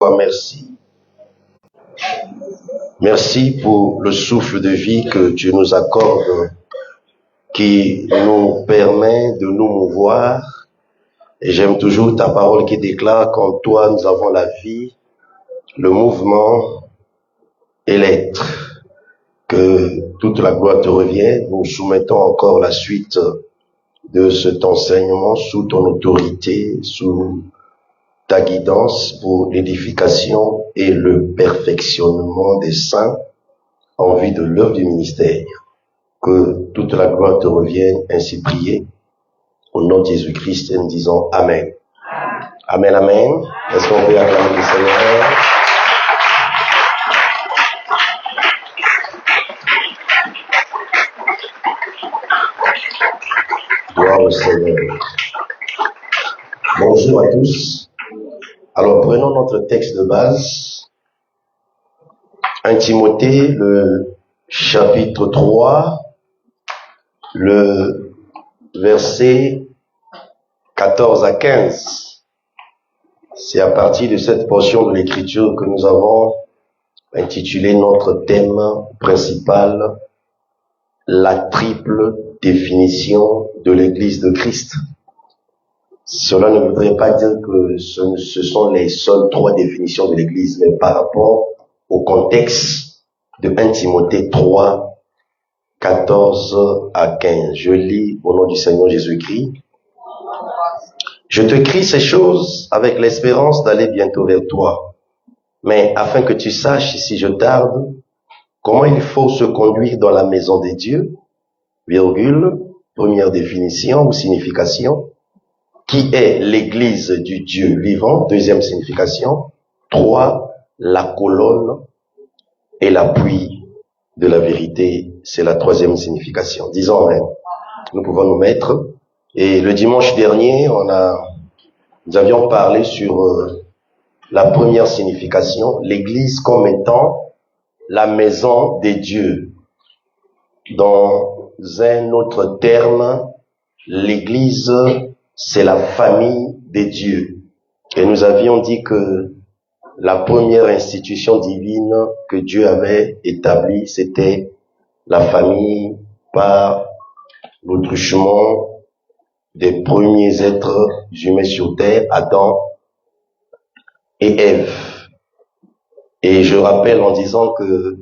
Merci. Merci pour le souffle de vie que tu nous accordes, qui nous permet de nous mouvoir. Et j'aime toujours ta parole qui déclare qu'en toi nous avons la vie, le mouvement et l'être. Que toute la gloire te revienne. Nous soumettons encore la suite de cet enseignement sous ton autorité, sous ta guidance pour l'édification et le perfectionnement des saints en vue de l'œuvre du ministère. Que toute la gloire te revienne, ainsi prié. Au nom de Jésus-Christ, nous disons Amen. Amen, Amen. Est-ce qu'on peut acclamer le Seigneur? Gloire au Seigneur. Bonjour à tous. Alors prenons notre texte de base. 1 Timothée, le chapitre 3, le verset 14 à 15. C'est à partir de cette portion de l'écriture que nous avons intitulé notre thème principal, la triple définition de l'Église de Christ. Cela ne voudrait pas dire que ce sont les seules 3 définitions de l'Église, mais par rapport au contexte de 1 Timothée 3, 14 à 15. Je lis au nom du Seigneur Jésus-Christ. Je te crie ces choses avec l'espérance d'aller bientôt vers toi, mais afin que tu saches, si je tarde, comment il faut se conduire dans la maison des dieux, virgule, première définition ou signification, qui est l'église du Dieu vivant, deuxième signification, 3, la colonne et l'appui de la vérité, c'est la troisième signification. Disons Amen. Nous pouvons nous mettre. Et le dimanche dernier, nous avions parlé sur la première signification, l'église comme étant la maison des dieux. Dans un autre terme, l'église, c'est la famille des dieux. Et nous avions dit que la première institution divine que Dieu avait établie, c'était la famille par le truchement des premiers êtres humains sur terre, Adam et Ève. Et je rappelle en disant que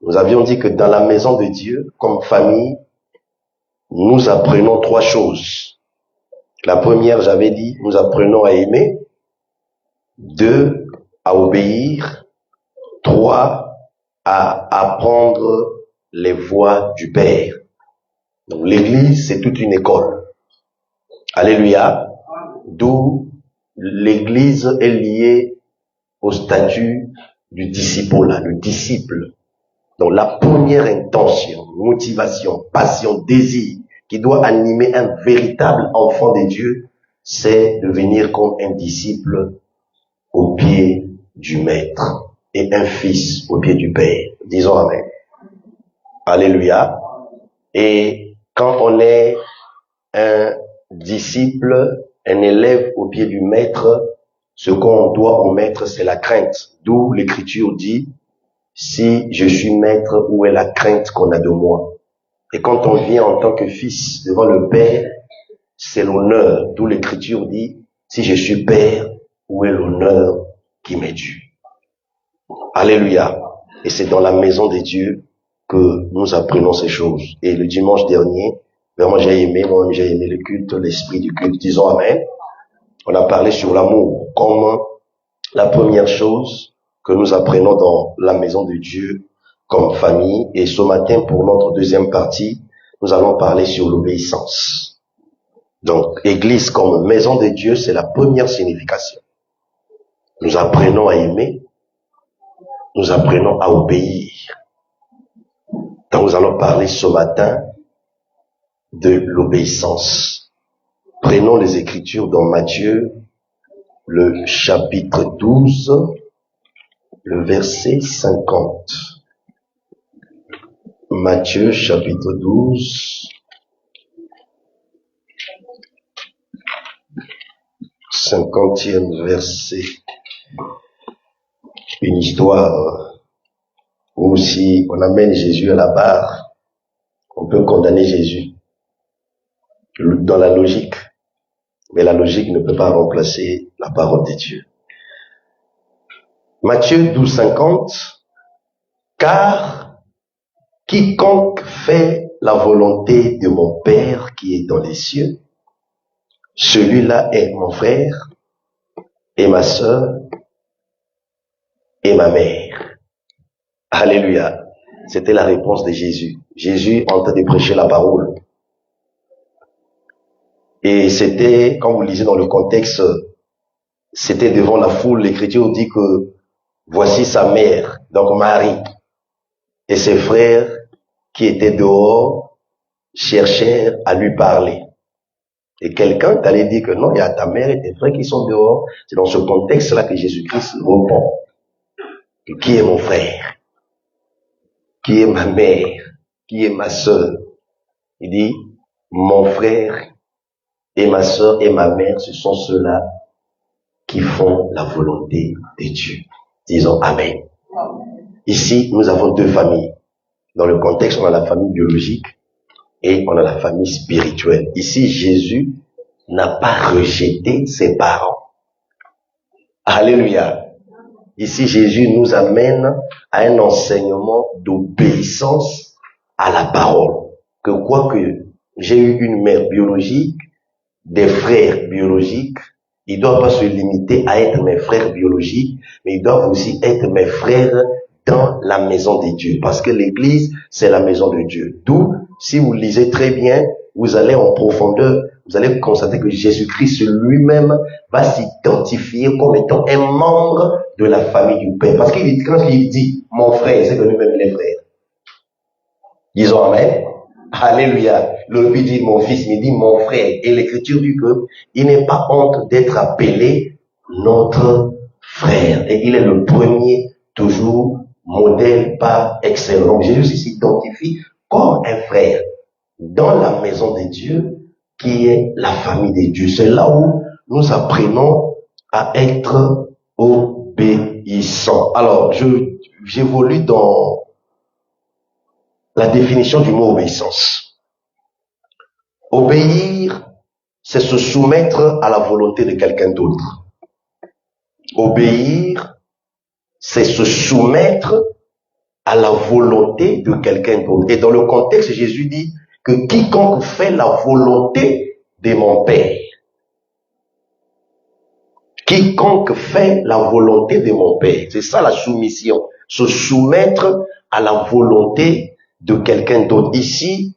nous avions dit que dans la maison de Dieu, comme famille, nous apprenons 3 choses. La première, j'avais dit, nous apprenons à aimer. 2, à obéir. 3, à apprendre les voies du Père. Donc l'église, c'est toute une école. Alléluia. D'où l'église est liée au statut du disciple, le disciple. Donc la première intention, motivation, passion, désir qui doit animer un véritable enfant de Dieu, c'est de venir comme un disciple au pied du Maître et un fils au pied du Père. Disons Amen. Alléluia. Et quand on est un disciple, un élève au pied du Maître, ce qu'on doit au Maître, c'est la crainte. D'où l'Écriture dit, si je suis Maître, où est la crainte qu'on a de moi? Et quand on vient en tant que fils devant le Père, c'est l'honneur. D'où l'Écriture dit, si je suis Père, où est l'honneur qui m'est dû? Alléluia. Et c'est dans la maison de Dieu que nous apprenons ces choses. Et le dimanche dernier, vraiment j'ai aimé le culte, l'esprit du culte. Disons Amen. On a parlé sur l'amour comme la première chose que nous apprenons dans la maison de Dieu comme famille. Et ce matin, pour notre deuxième partie, nous allons parler sur l'obéissance. Donc, église comme maison de Dieu, c'est la première signification. Nous apprenons à aimer, nous apprenons à obéir. Donc, nous allons parler ce matin de l'obéissance. Prenons les Écritures dans Matthieu, le chapitre 12, le verset 50. Matthieu, chapitre 12, 50e verset. une histoire où si on amène Jésus à la barre, on peut condamner Jésus dans la logique. Mais la logique ne peut pas remplacer la parole de Dieu. Matthieu 12,50, car quiconque fait la volonté de mon Père qui est dans les cieux, celui-là est mon frère et ma sœur et ma mère. Alléluia. C'était la réponse de Jésus. Jésus en train de prêcher la parole. Et c'était, quand vous lisez dans le contexte, c'était devant la foule. L'Écriture dit que voici sa mère, donc Marie, et ses frères qui étaient dehors cherchèrent à lui parler. Et quelqu'un t'allait dire que non, il y a ta mère et tes frères qui sont dehors. C'est dans ce contexte-là que Jésus-Christ répond. Qui est mon frère? Qui est ma mère? Qui est ma sœur? Il dit, mon frère et ma sœur et ma mère, ce sont ceux-là qui font la volonté de Dieu. Disons Amen. Ici, nous avons deux familles. Dans le contexte, on a la famille biologique et on a la famille spirituelle. Ici, Jésus n'a pas rejeté ses parents. Alléluia. Ici, Jésus nous amène à un enseignement d'obéissance à la parole. Que quoique j'ai eu une mère biologique, des frères biologiques, ils ne doivent pas se limiter à être mes frères biologiques, mais ils doivent aussi être mes frères dans la maison de Dieu. Parce que l'église, c'est la maison de Dieu. D'où, si vous lisez très bien, vous allez en profondeur, vous allez constater que Jésus-Christ lui-même va s'identifier comme étant un membre de la famille du Père. Parce qu'il quand il dit, mon frère, c'est que lui-même il est frère. Disons Amen. Alléluia. Le dit mon fils, il dit mon frère. Et l'Écriture dit que il n'est pas honte d'être appelé notre frère. Et il est le premier, toujours, modèle par excellence. Donc Jésus s'identifie comme un frère dans la maison de Dieu, qui est la famille de Dieu. C'est là où nous apprenons à être obéissants. Alors, j'évolue dans la définition du mot obéissance. Obéir, c'est se soumettre à la volonté de quelqu'un d'autre. Obéir, c'est se soumettre à la volonté de quelqu'un d'autre. Et dans le contexte, Jésus dit que quiconque fait la volonté de mon Père, quiconque fait la volonté de mon Père, c'est ça la soumission, se soumettre à la volonté de quelqu'un d'autre. Ici,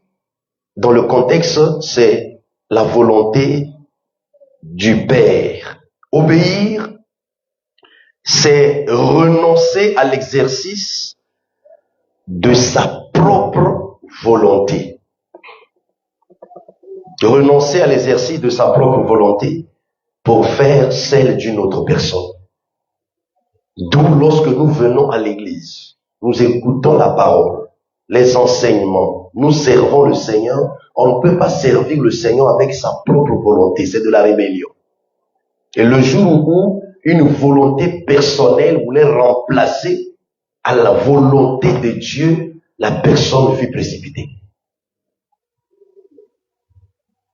dans le contexte, c'est la volonté du Père. Obéir, c'est renoncer à l'exercice de sa propre volonté. Renoncer à l'exercice de sa propre volonté pour faire celle d'une autre personne. D'où lorsque nous venons à l'église, nous écoutons la parole, les enseignements, nous servons le Seigneur, on ne peut pas servir le Seigneur avec sa propre volonté, c'est de la rébellion. Et le jour où une volonté personnelle voulait remplacer à la volonté de Dieu, la personne fut précipitée.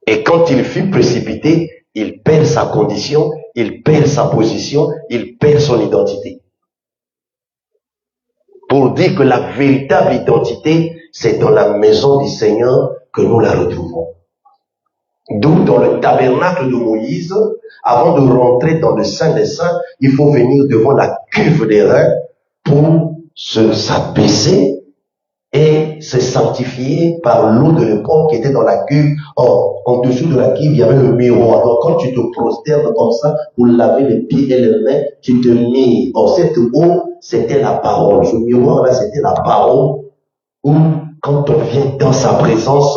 Et quand il fut précipité, il perd sa condition, il perd sa position, il perd son identité. Pour dire que la véritable identité, c'est dans la maison du Seigneur que nous la retrouvons. D'où dans le tabernacle de Moïse, avant de rentrer dans le Saint des Saints, il faut venir devant la cuve des reins pour s'apaiser et se sanctifier par l'eau de l'époque qui était dans la cuve. Or, en dessous de la cuve, il y avait le miroir. Donc, quand tu te prosternes comme ça, pour laver les pieds et les mains, tu te mets. Or, cette eau, c'était la parole. Ce miroir-là, c'était la parole où, quand on vient dans sa présence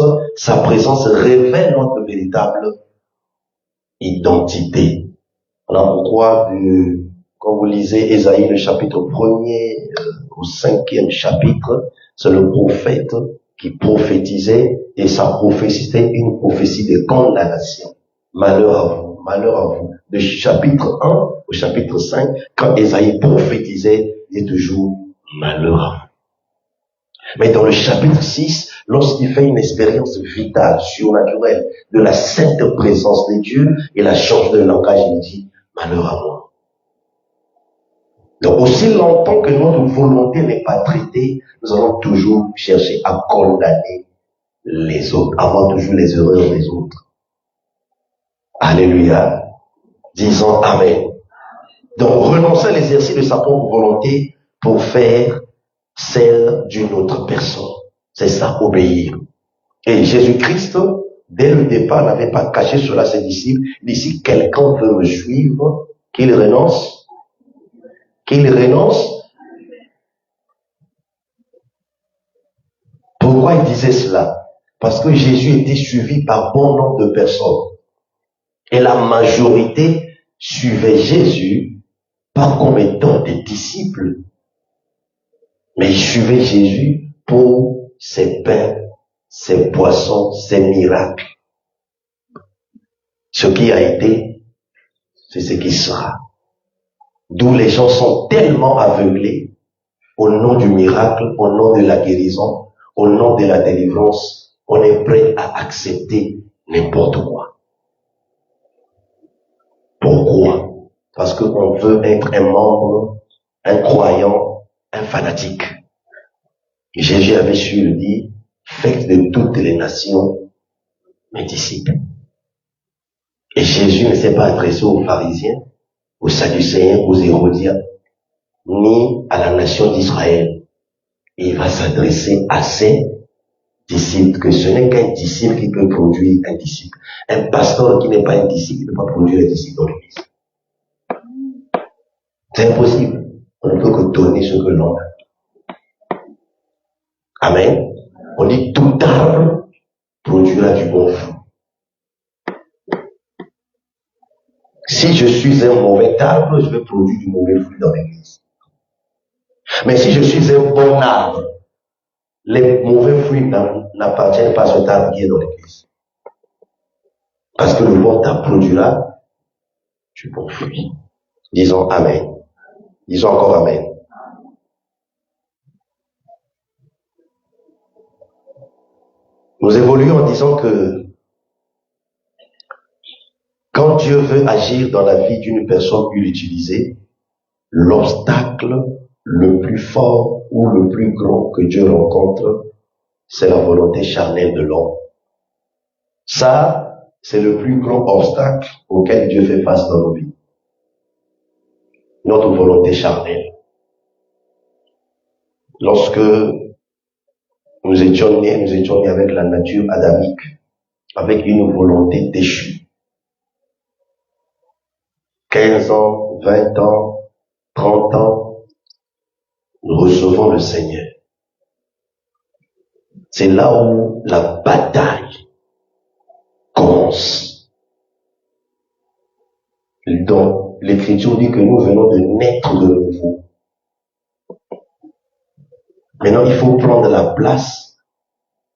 révèle notre véritable identité. Voilà pourquoi, quand vous lisez Ésaïe, le chapitre 1er au 5e chapitre, c'est le prophète qui prophétisait, et sa prophétie était une prophétie de condamnation. Malheur à vous, malheur à vous. De chapitre 1 au chapitre 5, quand Ésaïe prophétisait, dit toujours malheur à vous. Mais dans le chapitre 6, lorsqu'il fait une expérience vitale, surnaturelle, de la sainte présence de Dieu, il a changé de langage, il dit malheur à moi. Donc aussi longtemps que notre volonté n'est pas traitée, nous allons toujours chercher à condamner les autres, à voir toujours les erreurs des autres. Alléluia. Disons Amen. Donc renoncer à l'exercice de sa propre volonté pour faire celle d'une autre personne. C'est ça, obéir. Et Jésus-Christ, dès le départ, n'avait pas caché cela à ses disciples. Il dit, si quelqu'un veut me suivre, qu'il renonce. Qu'il renonce. Pourquoi il disait cela? Parce que Jésus était suivi par bon nombre de personnes. Et la majorité suivait Jésus pas comme étant des disciples, mais ils suivaient Jésus pour ses pains, ses poissons, ses miracles. Ce qui a été, c'est ce qui sera. D'où les gens sont tellement aveuglés au nom du miracle, au nom de la guérison, au nom de la délivrance. On est prêt à accepter n'importe quoi. Pourquoi? Parce qu'on veut être un membre, un croyant, un fanatique. Jésus avait su le dire, faites de toutes les nations mes disciples. Et Jésus ne s'est pas adressé aux pharisiens, aux sadducéens, aux hérodiens, ni à la nation d'Israël. Il va s'adresser à ses disciples, que ce n'est qu'un disciple qui peut produire un disciple. Un pasteur qui n'est pas un disciple ne peut pas produire un disciple dans l'église. C'est impossible. On ne peut que donner ce que l'on a. Amen. On dit tout arbre produira du bon fruit. Si je suis un mauvais arbre, je vais produire du mauvais fruit dans l'église. Mais si je suis un bon arbre, les mauvais fruits n'appartiennent pas à cet arbre qui est dans l'église. Parce que le bon arbre produira du bon fruit. Disons Amen. Disons encore Amen. Nous évoluons en disant que quand Dieu veut agir dans la vie d'une personne utilisée, l'obstacle le plus fort ou le plus grand que Dieu rencontre, c'est la volonté charnelle de l'homme. Ça, c'est le plus grand obstacle auquel Dieu fait face dans nos vies. Notre volonté charnelle. Lorsque nous étions nés avec la nature adamique, avec une volonté déchue. 15 ans, 20 ans, 30 ans, nous recevons le Seigneur. C'est là où la bataille commence. Donc, l'Écriture dit que nous venons de naître de nouveau. Maintenant, il faut prendre la place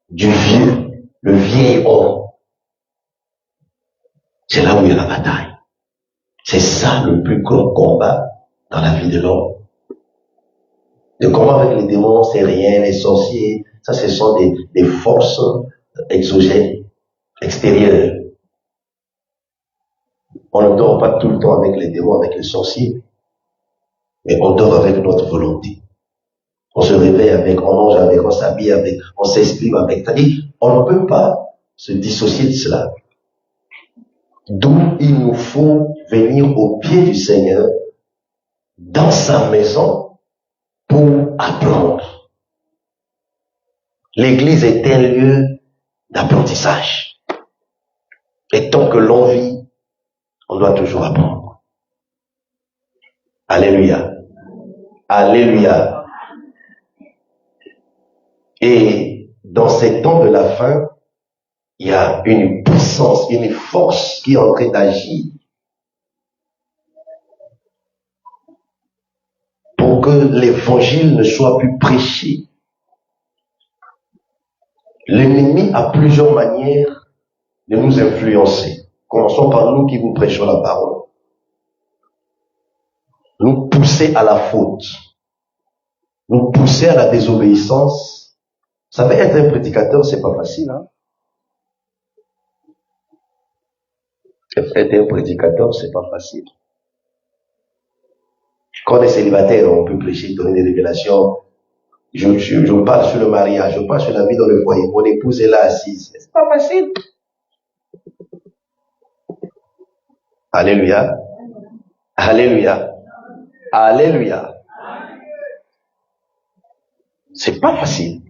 du vieux, le vieil homme. C'est là où il y a la bataille. C'est ça le plus grand combat dans la vie de l'homme. Le combat avec les démons, c'est rien, les sorciers, ça ce sont des forces exogènes, extérieures. On ne dort pas tout le temps avec les démons, avec les sorciers, mais on dort avec notre volonté. On se réveille avec, on mange avec, on s'habille avec, on s'exprime avec. C'est-à-dire, on ne peut pas se dissocier de cela. D'où il nous faut venir au pied du Seigneur, dans sa maison, pour apprendre. L'église est un lieu d'apprentissage. Et tant que l'on vit, on doit toujours apprendre. Alléluia. Alléluia. Et dans ces temps de la fin, il y a une puissance, une force qui est en train d'agir pour que l'évangile ne soit plus prêché. L'ennemi a plusieurs manières de nous influencer. Commençons par nous qui vous prêchons la parole. Nous pousser à la faute. nous pousser à la désobéissance. Vous savez, être un prédicateur, c'est pas facile, hein. Être un prédicateur, c'est pas facile. Quand on est célibataire, on peut prêcher, donner des révélations. Je parle sur le mariage, je parle sur la vie dans le foyer. Mon épouse est là assise. C'est pas facile. Alléluia. Alléluia. Alléluia. C'est pas facile.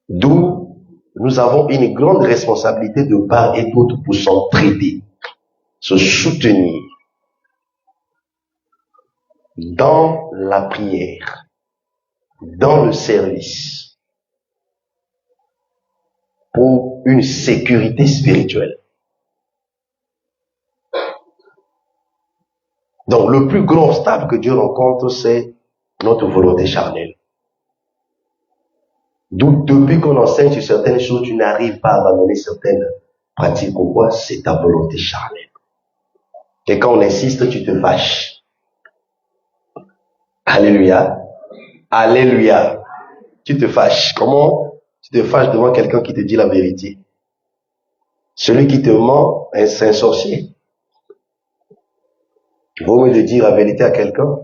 D'où nous avons une grande responsabilité de part et d'autre pour s'entraider, se soutenir dans la prière, dans le service, pour une sécurité spirituelle. Donc, le plus grand obstacle que Dieu rencontre, c'est notre volonté charnelle. D'où, depuis qu'on enseigne sur certaines choses, tu n'arrives pas à abandonner certaines pratiques. Pourquoi? C'est ta volonté charnelle. Et quand on insiste, tu te fâches. Alléluia. Alléluia. Tu te fâches. Comment? Tu te fâches devant quelqu'un qui te dit la vérité. Celui qui te ment, c'est un sorcier. Il vaut mieux de dire la vérité à quelqu'un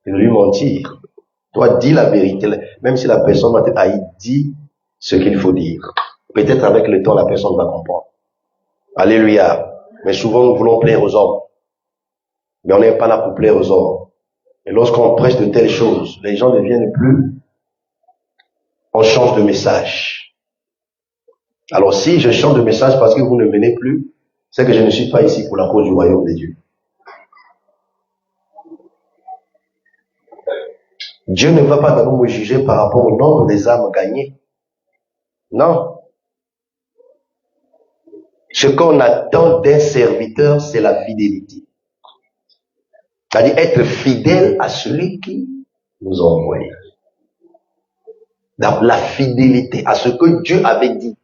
que de lui mentir. Toi, dis la vérité. Même si la personne va te haïr, dis ce qu'il faut dire. Peut-être avec le temps, la personne va comprendre. Alléluia. Mais souvent, nous voulons plaire aux hommes. Mais on n'est pas là pour plaire aux hommes. Et lorsqu'on prêche de telles choses, les gens ne viennent plus. On change de message. Alors si je change de message parce que vous ne venez plus, c'est que je ne suis pas ici pour la cause du royaume de Dieu. Dieu ne va pas d'abord me juger par rapport au nombre des âmes gagnées. Non. Ce qu'on attend d'un serviteur, c'est la fidélité. C'est-à-dire être fidèle à celui qui nous envoie. Donc la fidélité à ce que Dieu avait dit.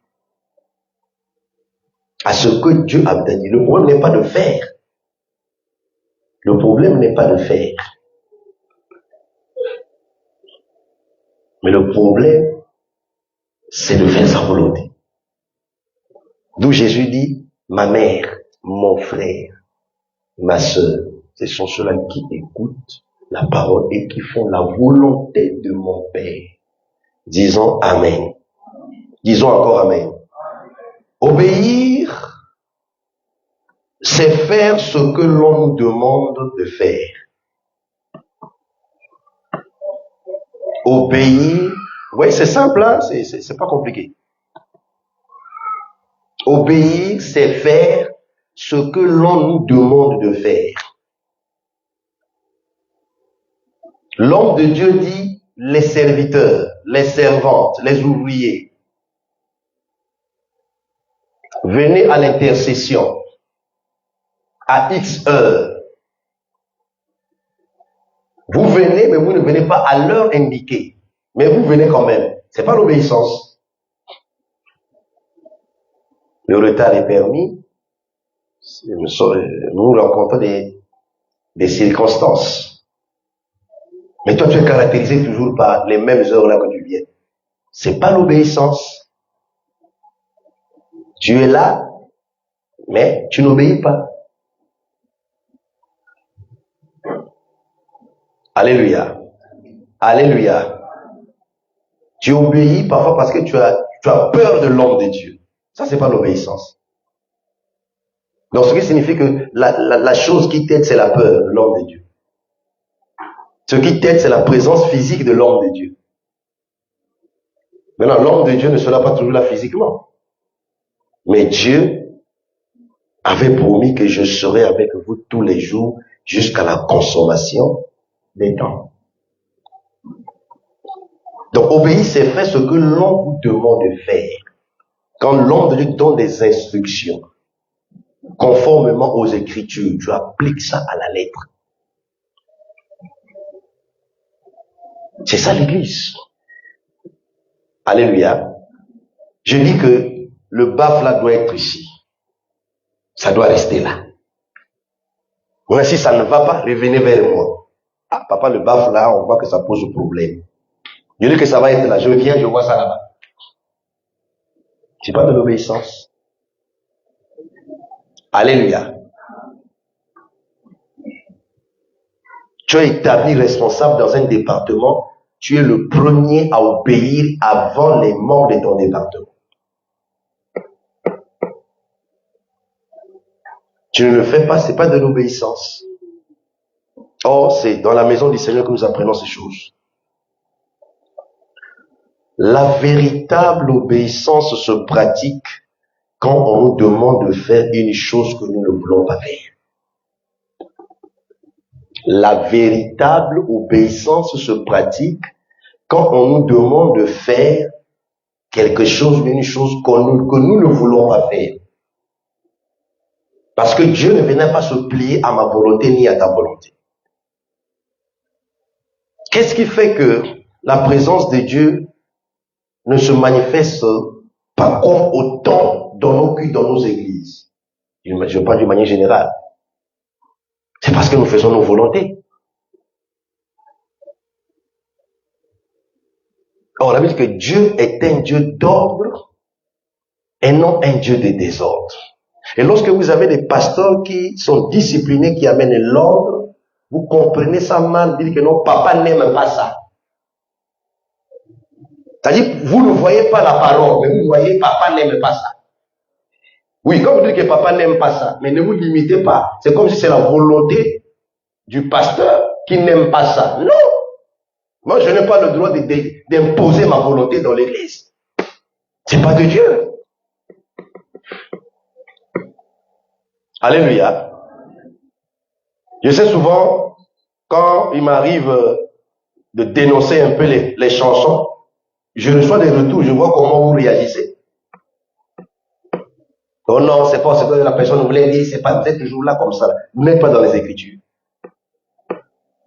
À ce que Dieu avait dit. Le problème n'est pas de faire. Le problème n'est pas de faire. Mais le problème, c'est de faire sa volonté. D'où Jésus dit, ma mère, mon frère, ma sœur, ce sont ceux-là qui écoutent la parole et qui font la volonté de mon Père. Disons Amen. Disons encore Amen. Obéir, c'est faire ce que l'on nous demande de faire. Obéir, oui, c'est simple, hein? C'est pas compliqué. Obéir, c'est faire ce que l'on nous demande de faire. L'homme de Dieu dit, les serviteurs, les servantes, les ouvriers, venez à l'intercession à X heure. Vous venez, mais vous ne venez pas à l'heure indiquée. Mais vous venez quand même. C'est pas l'obéissance. Le retard est permis. Nous rencontrons des circonstances. Mais toi, tu es caractérisé toujours par les mêmes heures là que tu viens. C'est pas l'obéissance. Tu es là, mais tu n'obéis pas. Alléluia. Alléluia. Tu obéis parfois parce que tu as peur de l'homme de Dieu. Ça, c'est pas l'obéissance. Donc, ce qui signifie que la chose qui t'aide, c'est la peur de l'homme de Dieu. Ce qui t'aide, c'est la présence physique de l'homme de Dieu. Maintenant, l'homme de Dieu ne sera pas toujours là physiquement. Mais Dieu avait promis que je serai avec vous tous les jours jusqu'à la consommation des temps. Donc, obéir, c'est faire ce que l'on vous demande de faire. Quand l'homme de Dieu donne des instructions, conformément aux Écritures, tu appliques ça à la lettre. C'est ça l'Église. Alléluia. Je dis que le baf là doit être ici. Ça doit rester là. Moi, si ça ne va pas, revenez vers moi. Ah, papa le baffe là, on voit que ça pose problème. Je dis que ça va être là. Je viens, je vois ça là-bas. C'est pas de l'obéissance. Alléluia. Tu es établi responsable dans un département. Tu es le premier à obéir avant les membres de ton département. Tu ne le fais pas, c'est pas de l'obéissance. Or, c'est dans la maison du Seigneur que nous apprenons ces choses. La véritable obéissance se pratique quand on nous demande de faire une chose que nous ne voulons pas faire. La véritable obéissance se pratique quand on nous demande de faire quelque chose, une chose que nous ne voulons pas faire. Parce que Dieu ne venait pas se plier à ma volonté ni à ta volonté. Qu'est-ce qui fait que la présence de Dieu ne se manifeste pas comme autant dans nos cultes, dans nos églises? Je parle d'une manière générale. C'est parce que nous faisons nos volontés. Or, on a vu que Dieu est un Dieu d'ordre et non un Dieu de désordre. Et lorsque vous avez des pasteurs qui sont disciplinés, qui amènent l'ordre, vous comprenez ça mal, dire que non, papa n'aime pas ça. C'est-à-dire, vous ne voyez pas la parole, mais vous voyez papa n'aime pas ça. Oui, comme vous dites que papa n'aime pas ça, mais ne vous limitez pas. C'est comme si c'est la volonté du pasteur qui n'aime pas ça. Non. Moi, je n'ai pas le droit d'imposer ma volonté dans l'église. C'est pas de Dieu. Alléluia. Je sais souvent, quand il m'arrive de dénoncer un peu les chansons, je reçois des retours, je vois comment vous réagissez. Oh non, c'est pas ce que la personne voulait dire, c'est pas, vous êtes toujours là comme ça. Vous n'êtes pas dans les Écritures.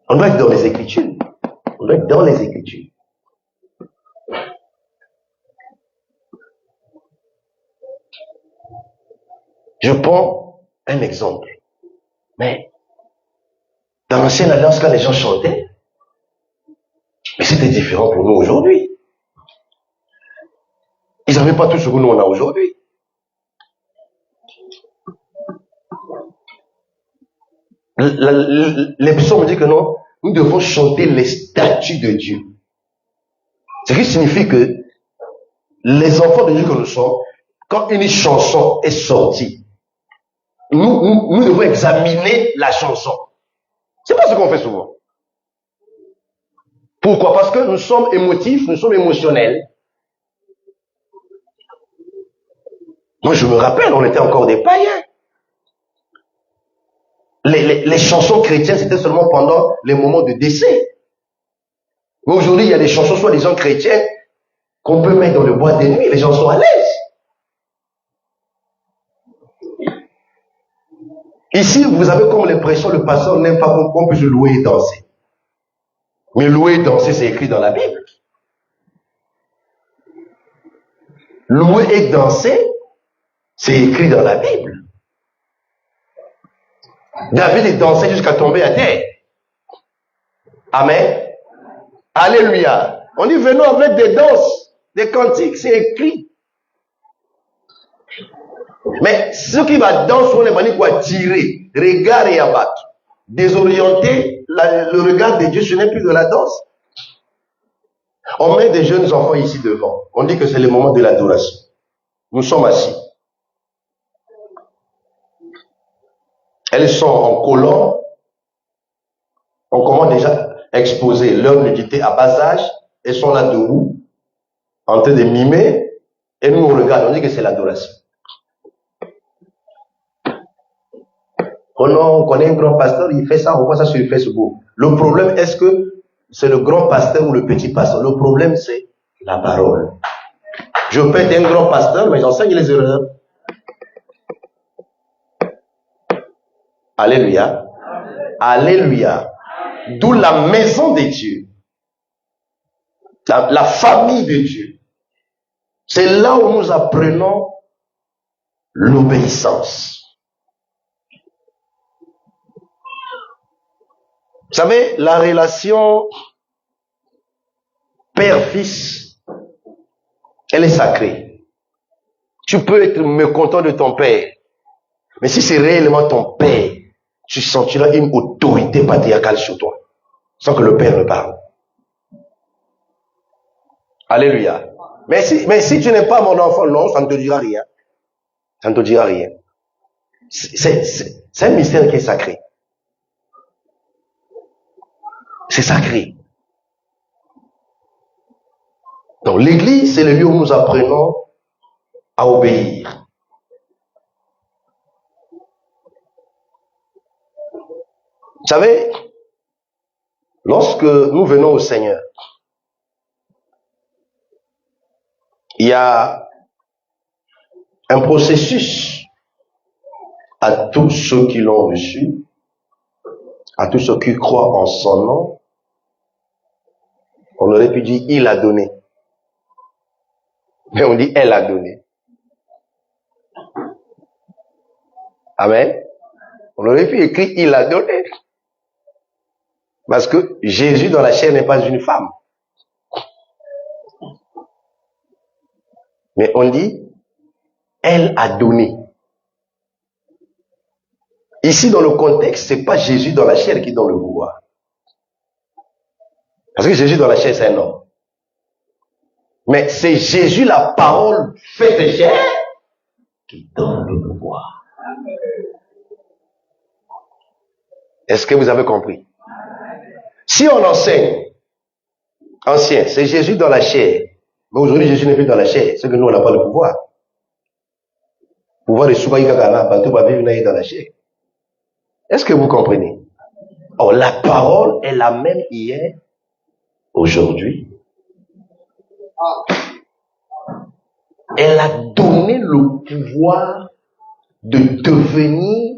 On doit être dans les Écritures. On doit être dans les Écritures. Je prends un exemple. Mais dans l'ancienne alliance, quand les gens chantaient, mais c'était différent pour nous aujourd'hui. Ils n'avaient pas tout ce que nous on a aujourd'hui. Les psaumes me disent que non, nous devons chanter les statuts de Dieu. Ce qui signifie que les enfants de Dieu que nous sommes, quand une chanson est sortie, nous devons examiner la chanson. C'est pas ce qu'on fait souvent. Pourquoi? Parce que nous sommes émotifs, nous sommes émotionnels. Moi, je me rappelle, on était encore des païens. Les chansons chrétiennes, c'était seulement pendant les moments de décès. Mais aujourd'hui, il y a des chansons soi-disant chrétiennes qu'on peut mettre dans le boîte de nuit, les gens sont à l'aise. Ici, vous avez comme l'impression, le pasteur n'aime pas qu'on puisse louer et danser. Mais louer et danser, c'est écrit dans la Bible. Louer et danser, c'est écrit dans la Bible. David est dansé jusqu'à tomber à terre. Amen. Alléluia. On dit venons avec des danses, des cantiques, c'est écrit. Mais ce qui va danser, on est venu quoi tirer, regard et abattre. Désorienter le regard de Dieu, ce n'est plus de la danse. On met des jeunes enfants ici devant. On dit que c'est le moment de l'adoration. Nous sommes assis. Elles sont en collant. On commence déjà à exposer leur nudité à bas âge. Elles sont là debout, en train de mimer. Et nous, on regarde, on dit que c'est l'adoration. Oh non, on connaît un grand pasteur, il fait ça, on voit ça sur Facebook. Le problème, est-ce que c'est le grand pasteur ou le petit pasteur? Le problème, c'est la parole. Je peux être un grand pasteur, mais j'enseigne les erreurs. Alléluia. Alléluia. D'où la maison de Dieu. La famille de Dieu. C'est là où nous apprenons l'obéissance. Vous savez, la relation père-fils, elle est sacrée. Tu peux être mécontent de ton père, mais si c'est réellement ton père, tu sentiras une autorité patriarcale sur toi, sans que le père ne parle. Alléluia. Mais si tu n'es pas mon enfant, non, ça ne te dira rien. Ça ne te dira rien. C'est un mystère qui est sacré. C'est sacré. Donc l'église, c'est le lieu où nous apprenons à obéir. Vous savez, lorsque nous venons au Seigneur, il y a un processus à tous ceux qui l'ont reçu, à tous ceux qui croient en son nom. On aurait pu dire il a donné. Mais on dit elle a donné. Amen. On aurait pu écrire il a donné. Parce que Jésus dans la chair n'est pas une femme. Mais on dit elle a donné. Ici dans le contexte, c'est pas Jésus dans la chair qui donne le pouvoir. Parce que Jésus dans la chair, c'est un homme. Mais c'est Jésus, la parole faite chair, qui donne le pouvoir. Est-ce que vous avez compris? Si on enseigne, ancien, c'est Jésus dans la chair, mais aujourd'hui Jésus n'est plus dans la chair, c'est que nous on n'a pas le pouvoir. Le pouvoir de Soubaï Gagana, Bantou va vivre dans la chair. Est-ce que vous comprenez? Oh, la parole est la même hier, aujourd'hui. Elle a donné le pouvoir de devenir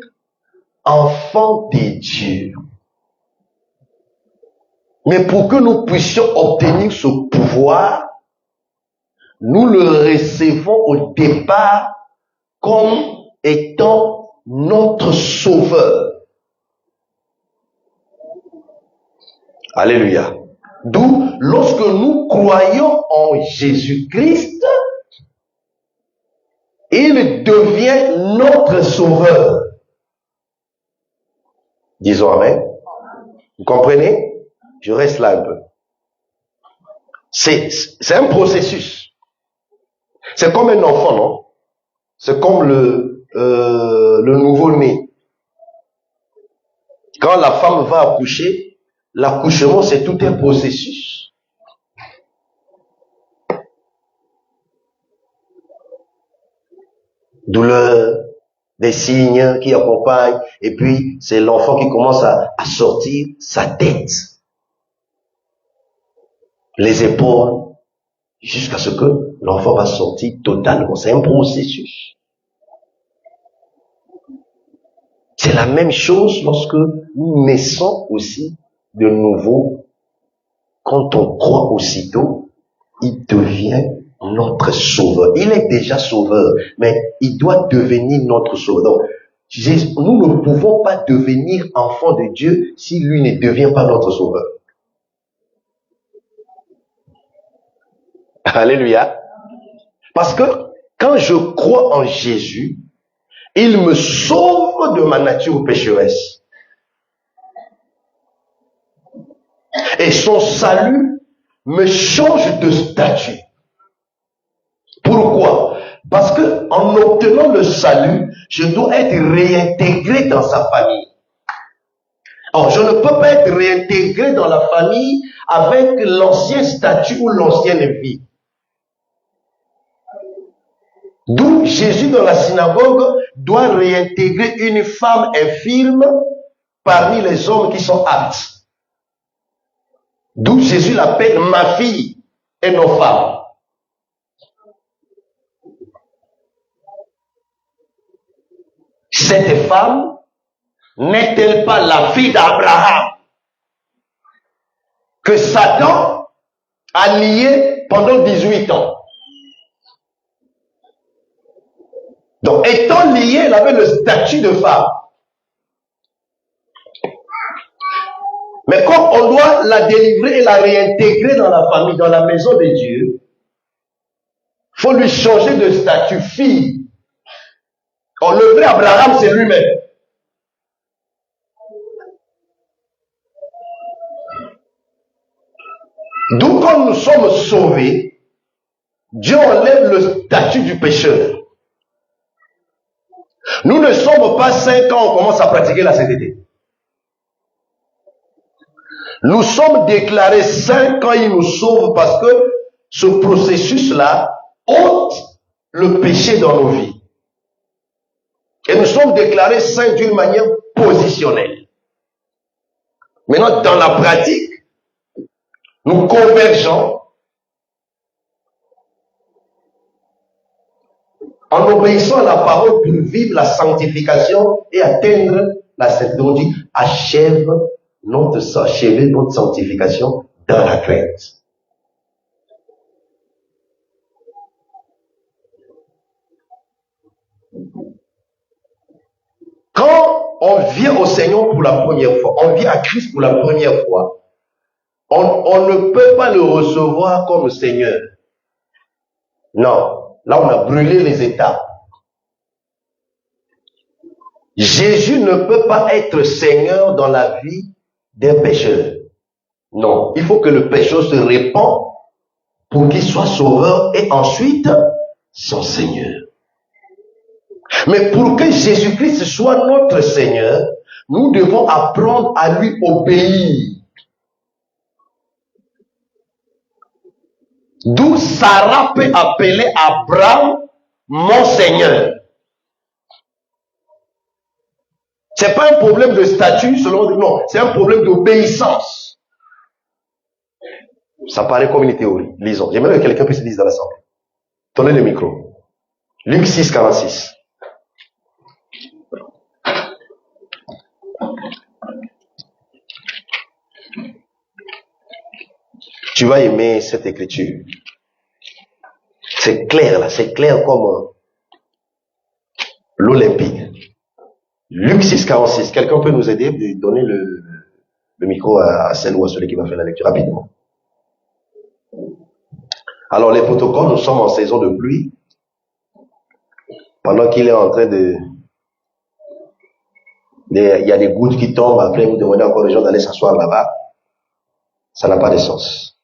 enfant de Dieu. Mais pour que nous puissions obtenir ce pouvoir, nous le recevons au départ comme étant notre sauveur. Alléluia. D'où, lorsque nous croyons en Jésus-Christ, il devient notre sauveur. Disons amen. Vous comprenez? Je reste là un peu. C'est un processus. C'est comme un enfant, non? C'est comme le nouveau-né. Quand la femme va accoucher, l'accouchement, c'est tout un processus. Douleur, des signes qui accompagnent, et puis c'est l'enfant qui commence à sortir sa tête, les épaules, jusqu'à ce que l'enfant va sortir totalement. C'est un processus. C'est la même chose lorsque nous naissons aussi de nouveau. Quand on croit aussitôt, il devient notre sauveur. Il est déjà sauveur, mais il doit devenir notre sauveur. Donc, nous ne pouvons pas devenir enfants de Dieu si lui ne devient pas notre sauveur. Alléluia. Parce que quand je crois en Jésus, il me sauve de ma nature pécheresse. Et son salut me change de statut. Pourquoi? Parce que en obtenant le salut, je dois être réintégré dans sa famille. Or, je ne peux pas être réintégré dans la famille avec l'ancien statut ou l'ancienne vie. D'où Jésus dans la synagogue doit réintégrer une femme infirme parmi les hommes qui sont aptes. D'où Jésus l'appelle ma fille et non femme. Cette femme n'est-elle pas la fille d'Abraham que Satan a nié pendant 18 ans? Donc, étant liée, elle avait le statut de femme. Mais comme on doit la délivrer et la réintégrer dans la famille, dans la maison de Dieu, il faut lui changer de statut fille. Or, le vrai Abraham, c'est lui-même. D'où quand nous sommes sauvés, Dieu enlève le statut du pécheur. Nous ne sommes pas saints quand on commence à pratiquer la sainteté. Nous sommes déclarés saints quand il nous sauve parce que ce processus-là ôte le péché dans nos vies. Et nous sommes déclarés saints d'une manière positionnelle. Maintenant, dans la pratique, nous convergeons en obéissant à la parole pour vivre la sanctification et atteindre la sainteté. On dit, achève notre sanctification dans la crainte. Quand on vient au Seigneur pour la première fois, on vient à Christ pour la première fois, on ne peut pas le recevoir comme Seigneur. Non, là on a brûlé les étapes. Jésus ne peut pas être Seigneur dans la vie d'un pécheur. Non, il faut que le pécheur se répand pour qu'il soit sauveur et ensuite son Seigneur. Mais pour que Jésus-Christ soit notre Seigneur, nous devons apprendre à lui obéir. D'où Sarah peut appeler Abraham mon Seigneur. C'est pas un problème de statut selon non, c'est un problème d'obéissance. Ça paraît comme une théorie. Lisons. J'aimerais que quelqu'un puisse lire dans l'assemblée. Donnez le micro. Luc 6, 46. Tu vas aimer cette écriture. C'est clair là, c'est clair comme l'Olympique. Luc 6, 46. Quelqu'un peut nous aider de donner le micro à celle ou à celui qui va faire la lecture rapidement. Alors les protocoles, nous sommes en saison de pluie. Pendant qu'il est en train il y a des gouttes qui tombent, après vous demandez encore aux gens d'aller s'asseoir là-bas. Ça n'a pas de sens.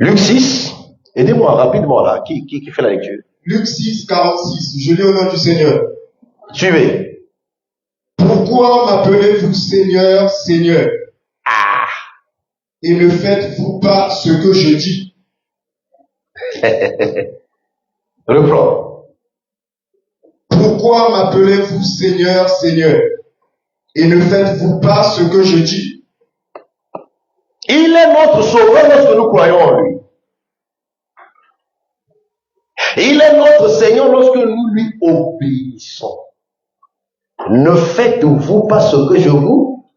Luc 6, aidez-moi rapidement là, qui fait la lecture? Luc 6, 46, je lis au nom du Seigneur. Suivez. Pourquoi m'appelez-vous Seigneur, Seigneur? Et ne faites-vous pas ce que je dis? Reprends. Pourquoi m'appelez-vous Seigneur, Seigneur? Et ne faites-vous pas ce que je dis? Il est notre sauveur lorsque nous croyons en lui. Il est notre Seigneur lorsque nous lui obéissons. Ne faites-vous pas ce que je vous...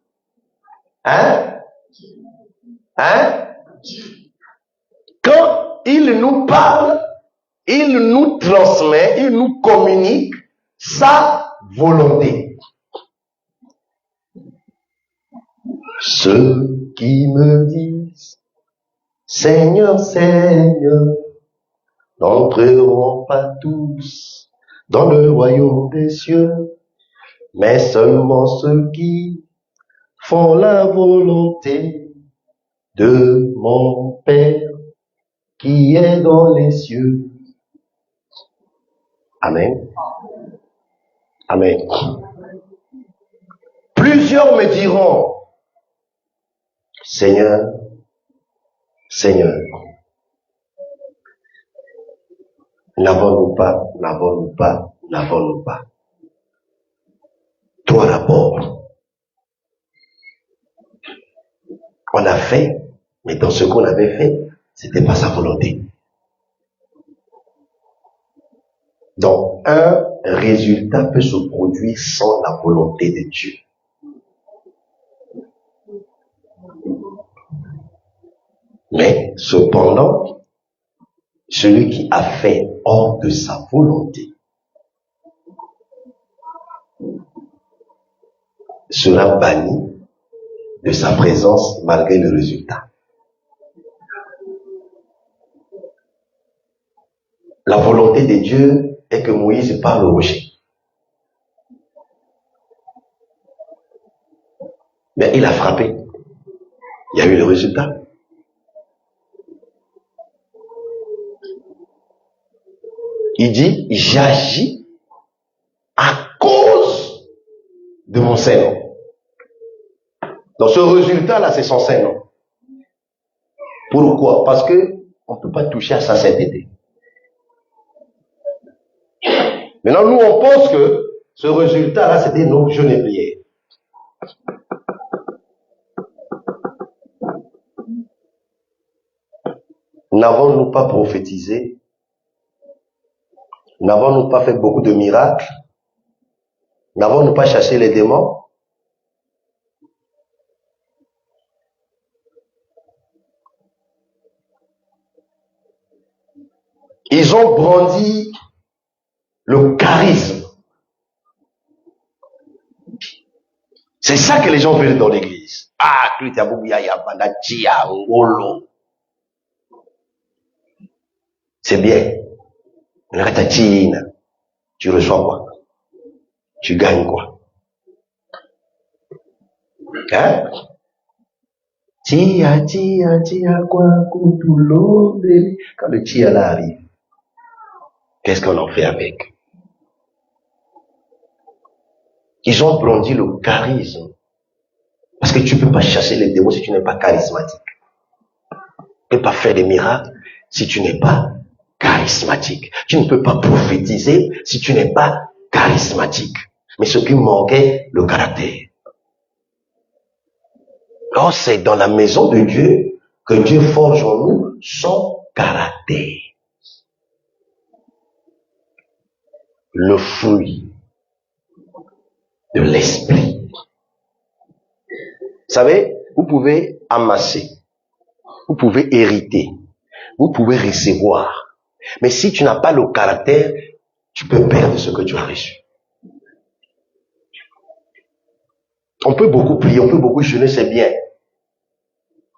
Quand il nous parle, il nous transmet, il nous communique sa volonté. Ceux qui me disent, Seigneur, Seigneur, n'entreront pas tous dans le royaume des cieux, mais seulement ceux qui font la volonté de mon Père qui est dans les cieux. Amen. Amen. Plusieurs me diront, Seigneur, Seigneur, n'avons-nous pas. Toi d'abord. On a fait, mais dans ce qu'on avait fait, c'était pas sa volonté. Donc, un résultat peut se produire sans la volonté de Dieu. Mais, cependant, celui qui a fait hors de sa volonté sera banni de sa présence malgré le résultat. La volonté de Dieu est que Moïse parle au rocher. Mais il a frappé. Il y a eu le résultat. Il dit, j'agis à cause de mon Saint-Nom. Donc ce résultat-là, c'est son Saint-Nom. Pourquoi? Parce que on ne peut pas toucher à sa sainteté. Maintenant, nous, on pense que ce résultat-là, c'était nos jeûnes et prières. N'avons-nous pas prophétisé? N'avons-nous pas fait beaucoup de miracles? N'avons-nous pas chassé les démons? Ils ont brandi le charisme. C'est ça que les gens veulent dans l'église. Ah, c'est bien. Tu reçois quoi? Tu gagnes quoi? Hein? Quand le tia là arrive, qu'est-ce qu'on en fait avec? Ils ont brandi le charisme. Parce que tu ne peux pas chasser les démons si tu n'es pas charismatique. Tu ne peux pas faire des miracles si tu n'es pas charismatique. Tu ne peux pas prophétiser si tu n'es pas charismatique. Mais ce qui manquait, le caractère. Or, c'est dans la maison de Dieu que Dieu forge en nous son caractère. Le fruit de l'esprit. Vous savez, vous pouvez amasser, vous pouvez hériter, vous pouvez recevoir. Mais si tu n'as pas le caractère, tu peux perdre ce que tu as reçu. On peut beaucoup prier, on peut beaucoup jeûner, c'est bien.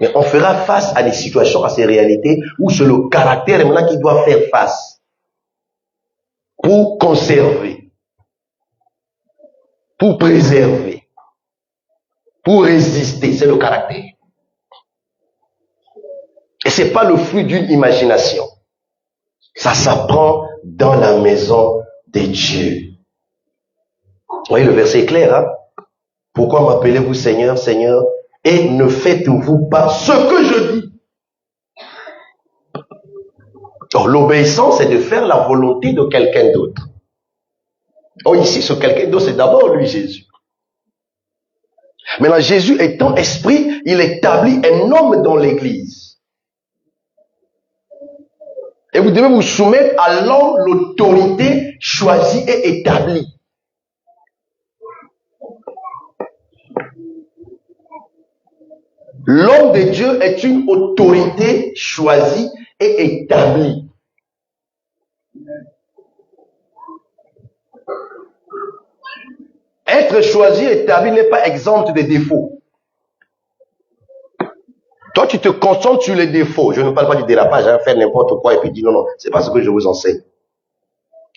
Mais on fera face à des situations, à ces réalités, où c'est le caractère maintenant qui doit faire face. Pour conserver. Pour préserver. Pour résister, c'est le caractère. Et c'est pas le fruit d'une imagination. Ça s'apprend dans la maison de Dieu. Vous voyez, le verset est clair, hein? Pourquoi m'appelez-vous Seigneur, Seigneur, et ne faites-vous pas ce que je dis? Donc, l'obéissance, c'est de faire la volonté de quelqu'un d'autre. Oh, ici, ce quelqu'un d'autre, c'est d'abord lui, Jésus. Maintenant, Jésus étant esprit, il établit un homme dans l'église. Et vous devez vous soumettre à l'homme, l'autorité choisie et établie. L'homme de Dieu est une autorité choisie et établie. Être choisi et établi n'est pas exempt de défauts. Toi, tu te concentres sur les défauts. Je ne parle pas du dérapage, hein, faire n'importe quoi et puis dire non, c'est pas ce que je vous enseigne.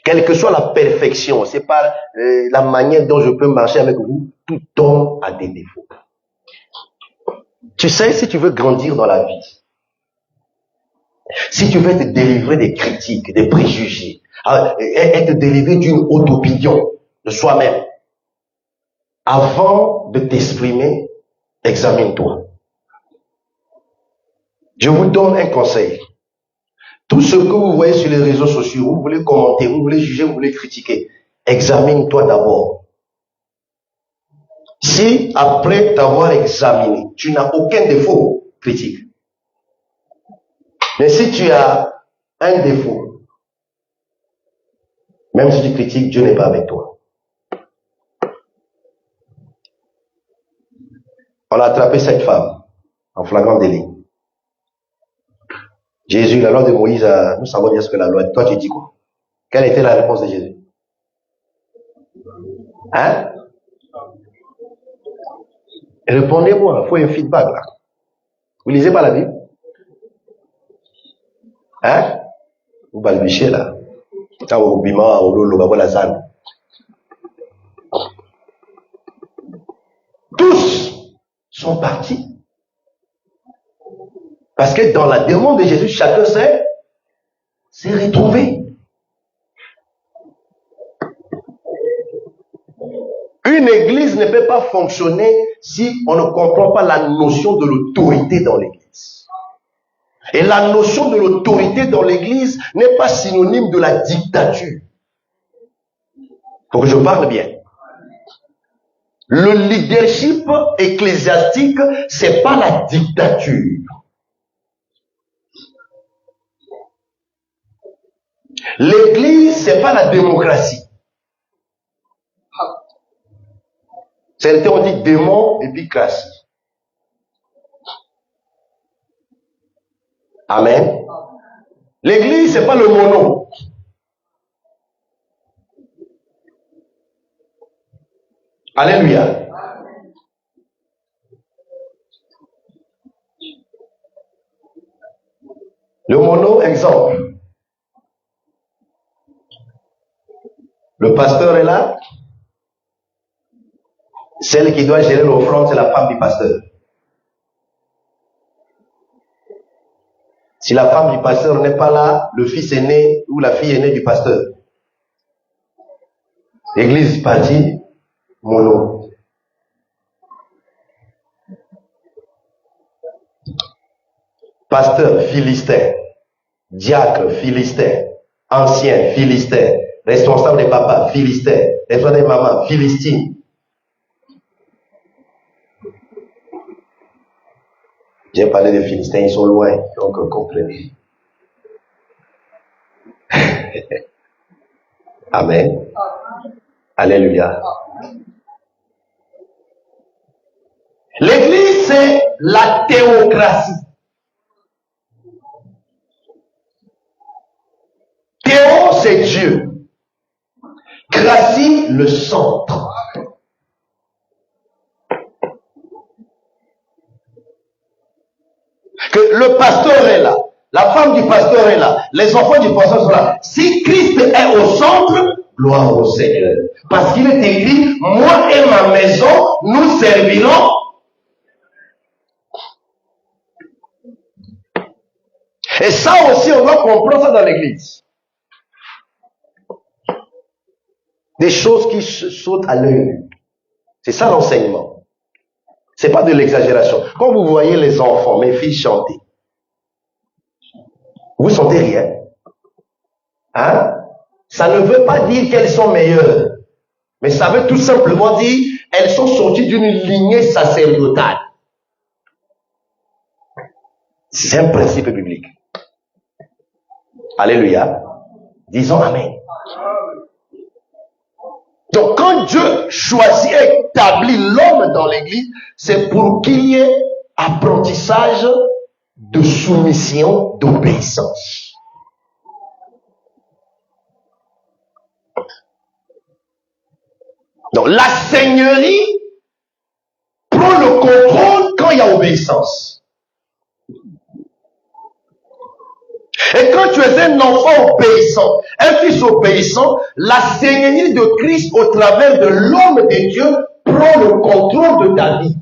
Quelle que soit la perfection, c'est pas la manière dont je peux marcher avec vous, tout homme a des défauts. Tu sais, si tu veux grandir dans la vie, si tu veux te délivrer des critiques, des préjugés, et te délivrer d'une haute opinion de soi-même, avant de t'exprimer, examine-toi. Je vous donne un conseil. Tout ce que vous voyez sur les réseaux sociaux, vous voulez commenter, vous voulez juger, vous voulez critiquer, examine-toi d'abord. Si après t'avoir examiné, tu n'as aucun défaut, critique. Mais si tu as un défaut, même si tu critiques, Dieu n'est pas avec toi. On a attrapé cette femme en flagrant délit. Jésus, la loi de Moïse, nous savons bien ce que la loi dit. Toi, tu dis quoi? Quelle était la réponse de Jésus? Hein? Répondez-moi, il faut un feedback là. Vous lisez pas la Bible? Hein? Vous balbutiez là. Tous sont partis. Parce que dans la demande de Jésus, chacun s'est retrouvé. Une église ne peut pas fonctionner si on ne comprend pas la notion de l'autorité dans l'église. Et la notion de l'autorité dans l'église n'est pas synonyme de la dictature. Faut que je parle bien. Le leadership ecclésiastique, c'est pas la dictature. L'église, c'est pas la démocratie. Certains ont dit démon et puis cratie. Amen. L'église, c'est pas le mono. Alléluia. Le mono, exemple. Le pasteur est là. Celle qui doit gérer l'offrande, c'est la femme du pasteur. Si la femme du pasteur n'est pas là, le fils aîné ou la fille aînée du pasteur. L'église partie, mono. Pasteur philistin, diacre philistin, ancien philistin, responsable des papas philistin, responsable des mamans philistines. J'ai parlé des Philistins, ils sont loin, donc comprenez. Amen. Alléluia. L'église, c'est la théocratie. Théo, c'est Dieu. Cratie, le centre. Que le pasteur est là, la femme du pasteur est là, les enfants du pasteur sont là. Si Christ est au centre, gloire au Seigneur. Parce qu'il est écrit, moi et ma maison, nous servirons. Et ça aussi, on doit comprendre ça dans l'église. Des choses qui sautent à l'œil. C'est ça l'enseignement. C'est pas de l'exagération. Quand vous voyez les enfants, mes filles chanter, vous sentez rien. Hein? Ça ne veut pas dire qu'elles sont meilleures. Mais ça veut tout simplement dire qu'elles sont sorties d'une lignée sacerdotale. C'est un principe biblique. Alléluia. Disons Amen. Donc quand Dieu choisit et établit l'homme dans l'église, c'est pour qu'il y ait apprentissage de soumission, d'obéissance. Donc la seigneurie prend le contrôle quand il y a obéissance. Et quand tu es un enfant obéissant, un fils obéissant, la seigneurie de Christ au travers de l'homme de Dieu prend le contrôle de ta vie.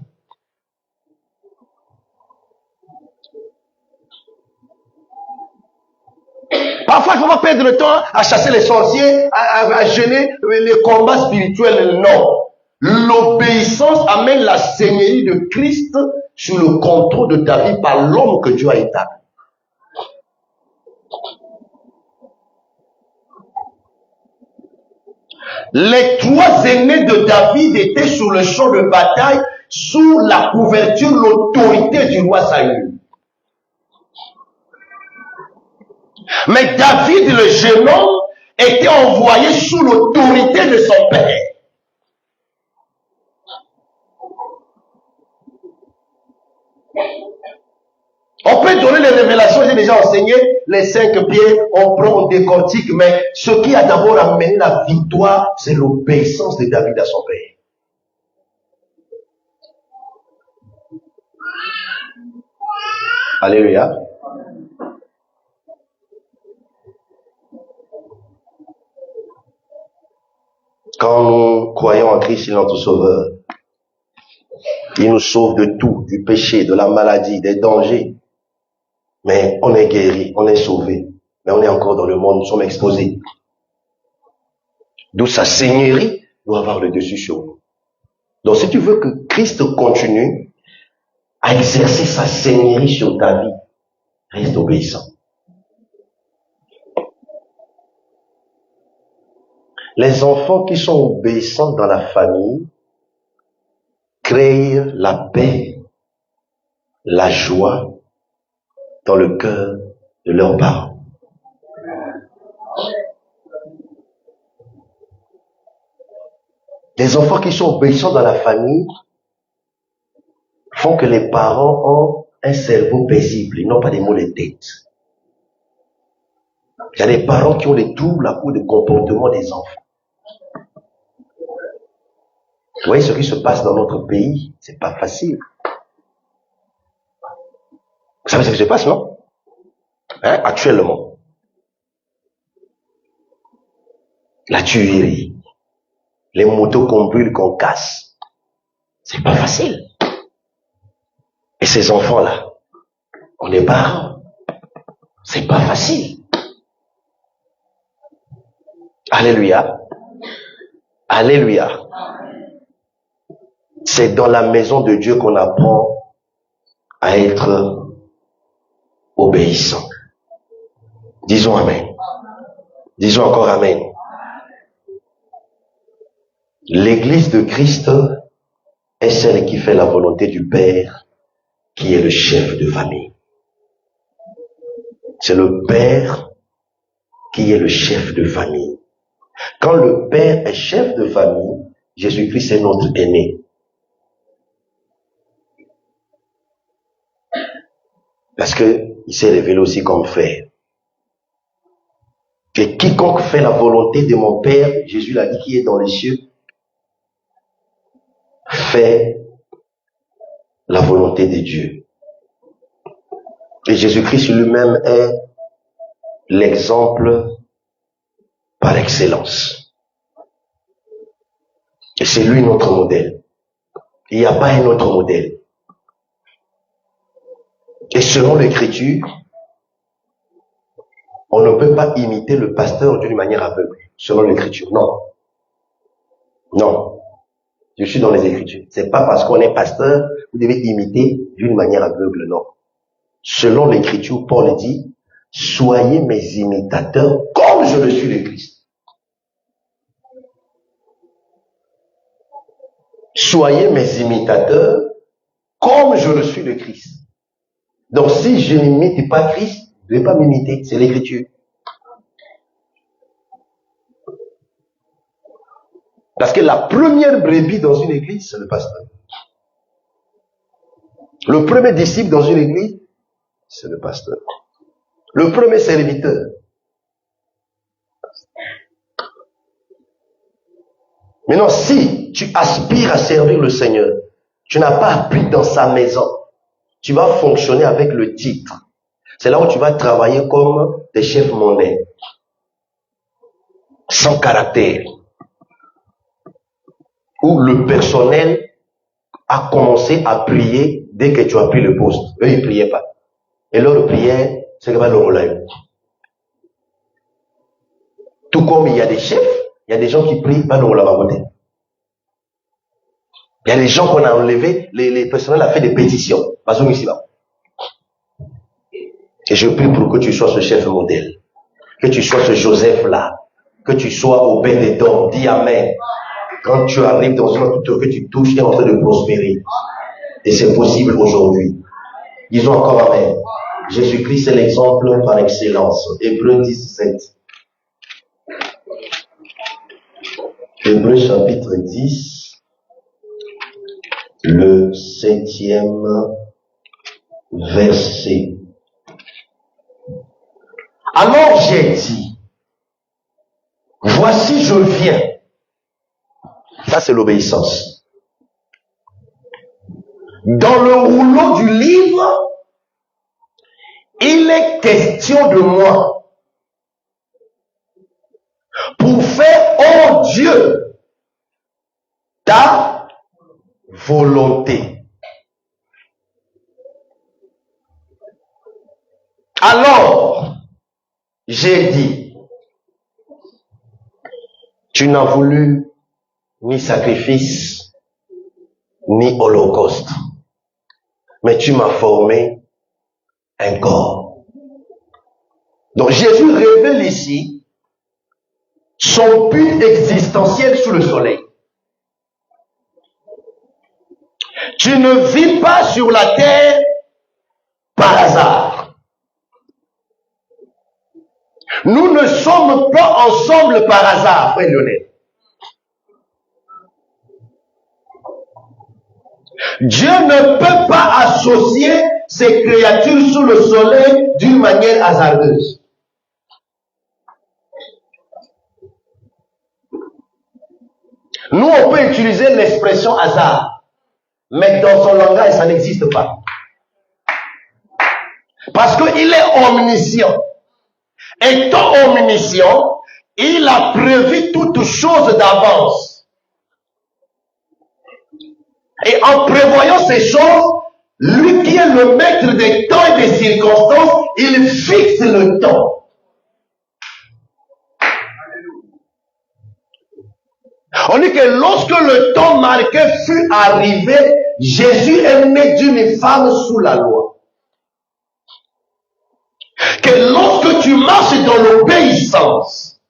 Parfois, il ne faut pas perdre le temps à chasser les sorciers, à jeûner les combats spirituels. Non. L'obéissance amène la seigneurie de Christ sur le contrôle de ta vie par l'homme que Dieu a établi. Les trois aînés de David étaient sur le champ de bataille sous la couverture, l'autorité du roi Saül. Mais David, le jeune homme, était envoyé sous l'autorité de son père. On peut donner les révélations, j'ai déjà enseigné les 5 pieds, on prend, on décortique, mais ce qui a d'abord amené la victoire, c'est l'obéissance de David à son père. Alléluia. Quand nous croyons en Christ, il est notre sauveur. Il nous sauve de tout, du péché, de la maladie, des dangers. Mais on est guéri, on est sauvé. Mais on est encore dans le monde, nous sommes exposés. D'où sa seigneurie doit avoir le dessus sur nous. Donc si tu veux que Christ continue à exercer sa seigneurie sur ta vie, reste obéissant. Les enfants qui sont obéissants dans la famille créent la paix, la joie dans le cœur de leurs parents. Les enfants qui sont obéissants dans la famille font que les parents ont un cerveau paisible, ils n'ont pas des maux de tête. Il y a des parents qui ont des troubles à cause du comportement des enfants. Vous voyez ce qui se passe dans notre pays, c'est pas facile. Vous savez ce qui se passe, non? Actuellement. La tuerie, les motos qu'on brûle, qu'on casse. C'est pas facile. Et ces enfants-là, on est parents. C'est pas facile. Alléluia. Alléluia. C'est dans la maison de Dieu qu'on apprend à être obéissant. Disons Amen. Disons encore Amen. L'Église de Christ est celle qui fait la volonté du Père, qui est le chef de famille. C'est le Père qui est le chef de famille. Quand le Père est chef de famille, Jésus-Christ est notre aîné. Parce que il s'est révélé aussi comme frère. Et quiconque fait la volonté de mon Père, Jésus l'a dit, qui est dans les cieux, fait la volonté de Dieu. Et Jésus-Christ lui-même est l'exemple par excellence. Et c'est lui notre modèle. Il n'y a pas un autre modèle. Et selon l'Écriture, on ne peut pas imiter le pasteur d'une manière aveugle. Selon l'Écriture, non. Non. Je suis dans les Écritures. C'est pas parce qu'on est pasteur, vous devez imiter d'une manière aveugle, non. Selon l'Écriture, Paul dit, soyez mes imitateurs comme je le suis le Christ. Soyez mes imitateurs comme je le suis le Christ. Donc si je n'imite pas Christ, je ne vais pas m'imiter, c'est l'Écriture. Parce que la première brebis dans une église, c'est le pasteur. Le premier disciple dans une église, c'est le pasteur. Le premier serviteur. Maintenant, si tu aspires à servir le Seigneur, tu n'as pas appris dans sa maison, tu vas fonctionner avec le titre. C'est là où tu vas travailler comme des chefs mondains, sans caractère, où le personnel a commencé à prier dès que tu as pris le poste. Eux, ils ne priaient pas. Et leur prière, c'est que le relève. Tout comme il y a des chefs, il y a des gens qui prient, pas le relève. Il y a des gens qu'on a enlevés, les personnels a fait des pétitions. Et je prie pour que tu sois ce chef modèle. Que tu sois ce Joseph-là. Que tu sois au Bénédon. Dis Amen. Quand tu arrives dans une autre que tu touches, tu es en train de prospérer. Et c'est possible aujourd'hui. Disons encore Amen. Jésus-Christ est l'exemple par excellence. Hébreux 17. Hébreux chapitre 10, le 7e verset. Alors j'ai dit, voici je viens. Ça c'est l'obéissance. Dans le rouleau du livre, il est question de moi pour faire, oh Dieu, ta volonté. Alors, j'ai dit, tu n'as voulu ni sacrifice, ni holocauste, mais tu m'as formé un corps. Donc Jésus révèle ici son but existentiel sous le soleil. Tu ne vis pas sur la terre par hasard. Nous ne sommes pas ensemble par hasard, frère Lionel. Dieu ne peut pas associer ses créatures sous le soleil d'une manière hasardeuse. Nous, on peut utiliser l'expression hasard, mais dans son langage, ça n'existe pas. Parce qu'il est omniscient. Étant omniscient, il a prévu toutes choses d'avance. Et en prévoyant ces choses, lui qui est le maître des temps et des circonstances, il fixe le temps. On dit que lorsque le temps marqué fut arrivé, Jésus est né d'une femme sous la loi. Que lorsque tu marches dans l'obéissance,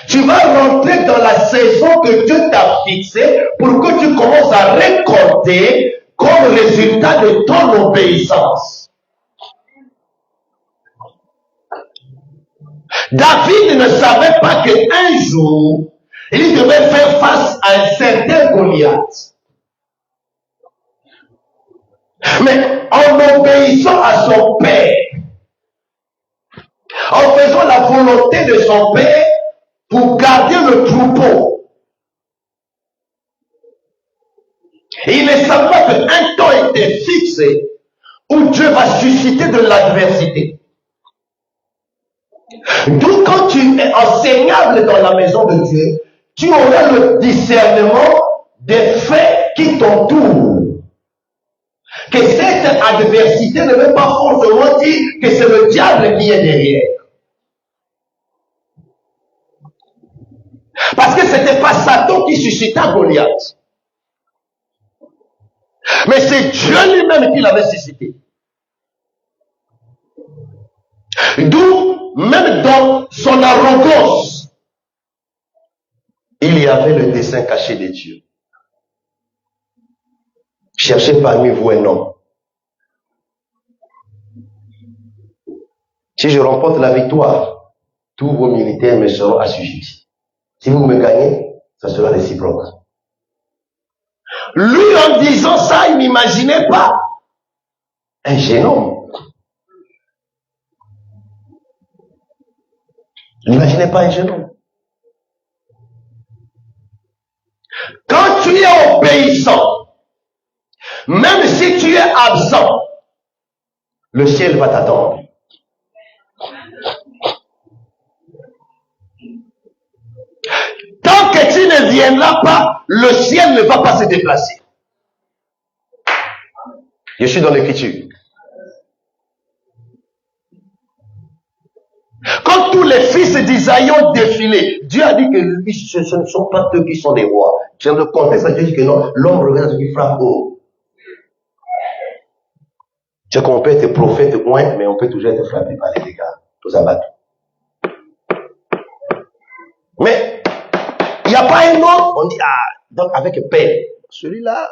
tu vas rentrer dans la saison que Dieu t'a fixée pour que tu commences à récolter comme résultat de ton obéissance. David ne savait pas qu'un jour, il devait faire face à un certain Goliath. Mais en obéissant à son père, en faisant la volonté de son père pour garder le troupeau, il ne savait pas qu'un temps était fixé où Dieu va susciter de l'adversité. Donc quand tu es enseignable dans la maison de Dieu, tu auras le discernement des faits qui t'entourent. Que cette adversité ne veut pas forcément dire que c'est le diable qui est derrière. Parce que ce n'était pas Satan qui suscita Goliath. Mais c'est Dieu lui-même qui l'avait suscité. D'où, même dans son arrogance, il y avait le dessein caché de Dieu. Cherchez parmi vous un homme. Si je remporte la victoire, tous vos militaires me seront assujettis. Si vous me gagnez, ça sera réciproque. Lui, en disant ça, il n'imaginait pas un jeune homme. Il n'imaginait pas un jeune homme. Quand tu es obéissant, même si tu es absent, le ciel va t'attendre. Tant que tu ne viendras pas, le ciel ne va pas se déplacer. Je suis dans l'écriture. Quand tous les fils d'Isaïe ont défilé, Dieu a dit que ce ne sont pas eux qui sont des rois. Je viens de contexte, Dieu dit que non, l'homme regarde ce qui frappe haut. C'est qu'on peut être prophète moins, mais on peut toujours être frappé par les dégâts, tous abattus. Mais il n'y a pas un autre, on dit, donc avec paix. Celui-là.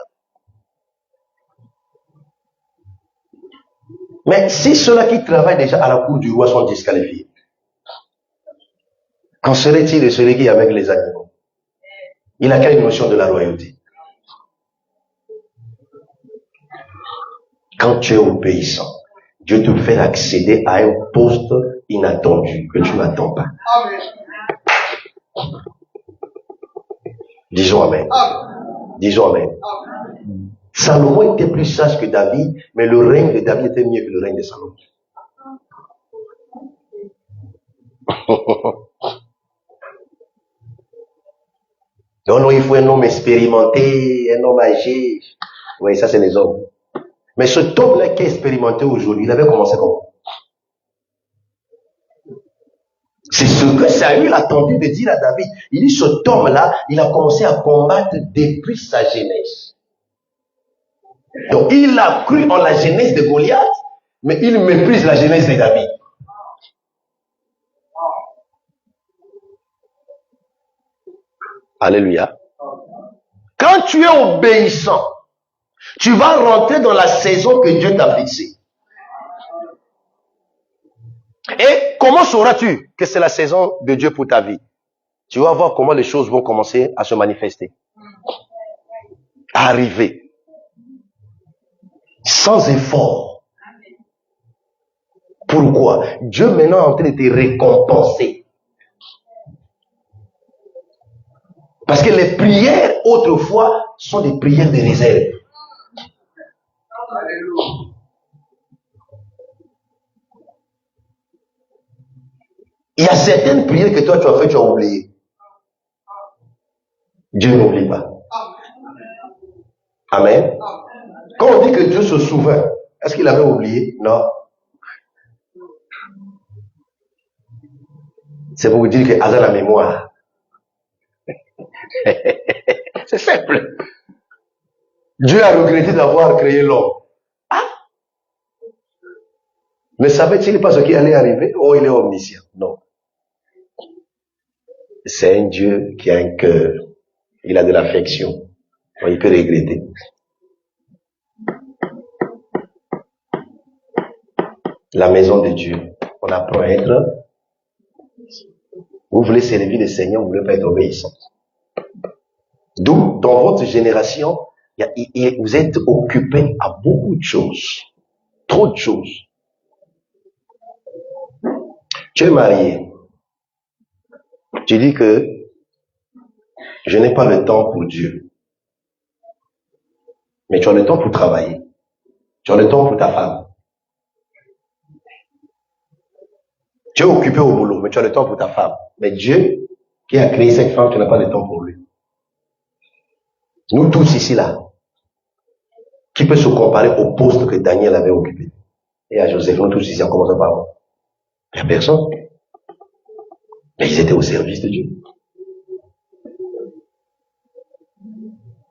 Mais si ceux-là qui travaillent déjà à la cour du roi sont disqualifiés, qu'en serait-il de celui qui est avec les animaux? Il a quelle notion de la royauté? Quand tu es obéissant, Dieu te fait accéder à un poste inattendu que tu n'attends pas. Disons Amen. Disons Amen. Salomon était plus sage que David, mais le règne de David était mieux que le règne de Salomon. Non, il faut un homme expérimenté, un homme âgé. Oui, ça c'est les hommes. Mais ce homme-là qui est expérimenté aujourd'hui, il avait commencé comment? C'est ce que Saül a tenté de dire à David. Il dit, cet homme-là, il a commencé à combattre depuis sa jeunesse. Donc, il a cru en la jeunesse de Goliath, mais il méprise la jeunesse de David. Alléluia. Quand tu es obéissant, tu vas rentrer dans la saison que Dieu t'a fixée. Et comment sauras-tu que c'est la saison de Dieu pour ta vie? Tu vas voir comment les choses vont commencer à se manifester. À arriver. Sans effort. Pourquoi? Dieu maintenant est en train de te récompenser. Parce que les prières autrefois sont des prières de réserve. Il y a certaines prières que toi tu as fait, tu as oublié. Dieu n'oublie pas. Amen. Quand on dit que Dieu se souvient, est-ce qu'il avait oublié? Non. C'est pour vous dire qu'il a la mémoire. C'est simple. Dieu a regretté d'avoir créé l'homme. Ah? Ne savait-il pas ce qui allait arriver? Oh, il est omniscient. Non. C'est un Dieu qui a un cœur. Il a de l'affection. Donc, il peut regretter. La maison de Dieu. On apprend à être. Vous voulez servir le Seigneur, vous ne voulez pas être obéissant. D'où, dans votre génération, vous êtes occupé à beaucoup de choses. Trop de choses. Tu es marié. Tu dis que je n'ai pas le temps pour Dieu. Mais tu as le temps pour travailler. Tu as le temps pour ta femme. Tu es occupé au boulot, mais tu as le temps pour ta femme. Mais Dieu, qui a créé cette femme, tu n'as pas le temps pour lui. Nous tous ici, là, qui peut se comparer au poste que Daniel avait occupé? Et à Joseph, nous tous ici, en commençant par moi. Il n'y a personne. Mais ils étaient au service de Dieu.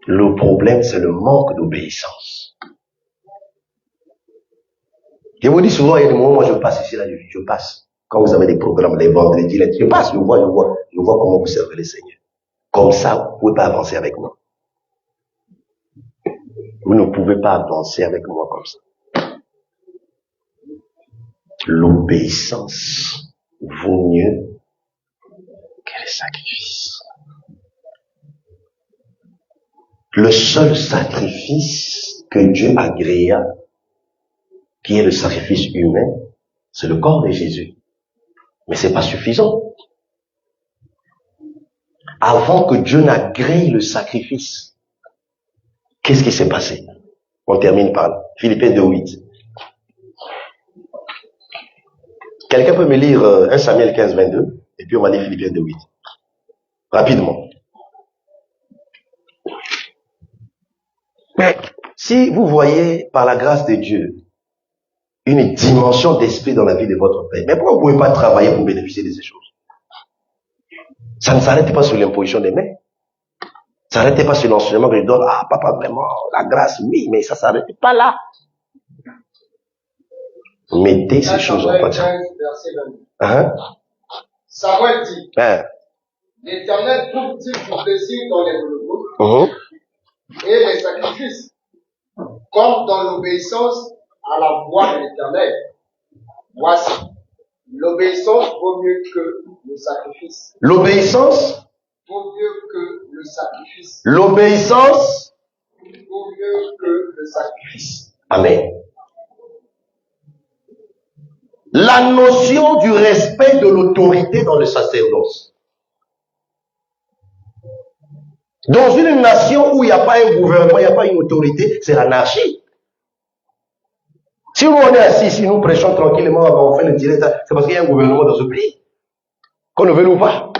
Le problème, c'est le manque d'obéissance. Je vous dis souvent, il y a des moments où moi je passe ici, là, je passe. Quand vous avez des programmes, les vendredis, je passe, je vois comment vous servez le Seigneur. Comme ça, vous ne pouvez pas avancer avec moi. Vous ne pouvez pas avancer avec moi comme ça. L'obéissance vaut mieux que le sacrifice. Le seul sacrifice que Dieu agréa, qui est le sacrifice humain, c'est le corps de Jésus. Mais c'est pas suffisant. Avant que Dieu n'agrée le sacrifice, qu'est-ce qui s'est passé? On termine par Philippiens 2:8. Quelqu'un peut me lire 1 Samuel 15:22 et puis on va lire Philippiens 2:8. Rapidement. Mais si vous voyez par la grâce de Dieu une dimension d'esprit dans la vie de votre père, mais pourquoi vous ne pouvez pas travailler pour bénéficier de ces choses? Ça ne s'arrête pas sur l'imposition des mains. Ça ne s'arrête pas sur l'enseignement que je donne. Ah, papa, vraiment, la grâce, oui, mais ça ne s'arrête pas là. Mettez ces choses en pratique. Hein? Samuel dit, Hein? l'Éternel trouve-t-il du plaisir dans les holocaustes et les sacrifices, comme dans l'obéissance à la voix de l'Éternel? Voici, l'obéissance vaut mieux que le sacrifice. L'obéissance Vaut mieux que le sacrifice. L'obéissance Vaut mieux que le sacrifice. Amen. La notion du respect de l'autorité dans le sacerdoce. Dans une nation où il n'y a pas un gouvernement, il n'y a pas une autorité, c'est l'anarchie. Si nous on est assis, si nous prêchons tranquillement, on fait le direct, c'est parce qu'il y a un gouvernement dans ce pays. Qu'on le veuille ou pas.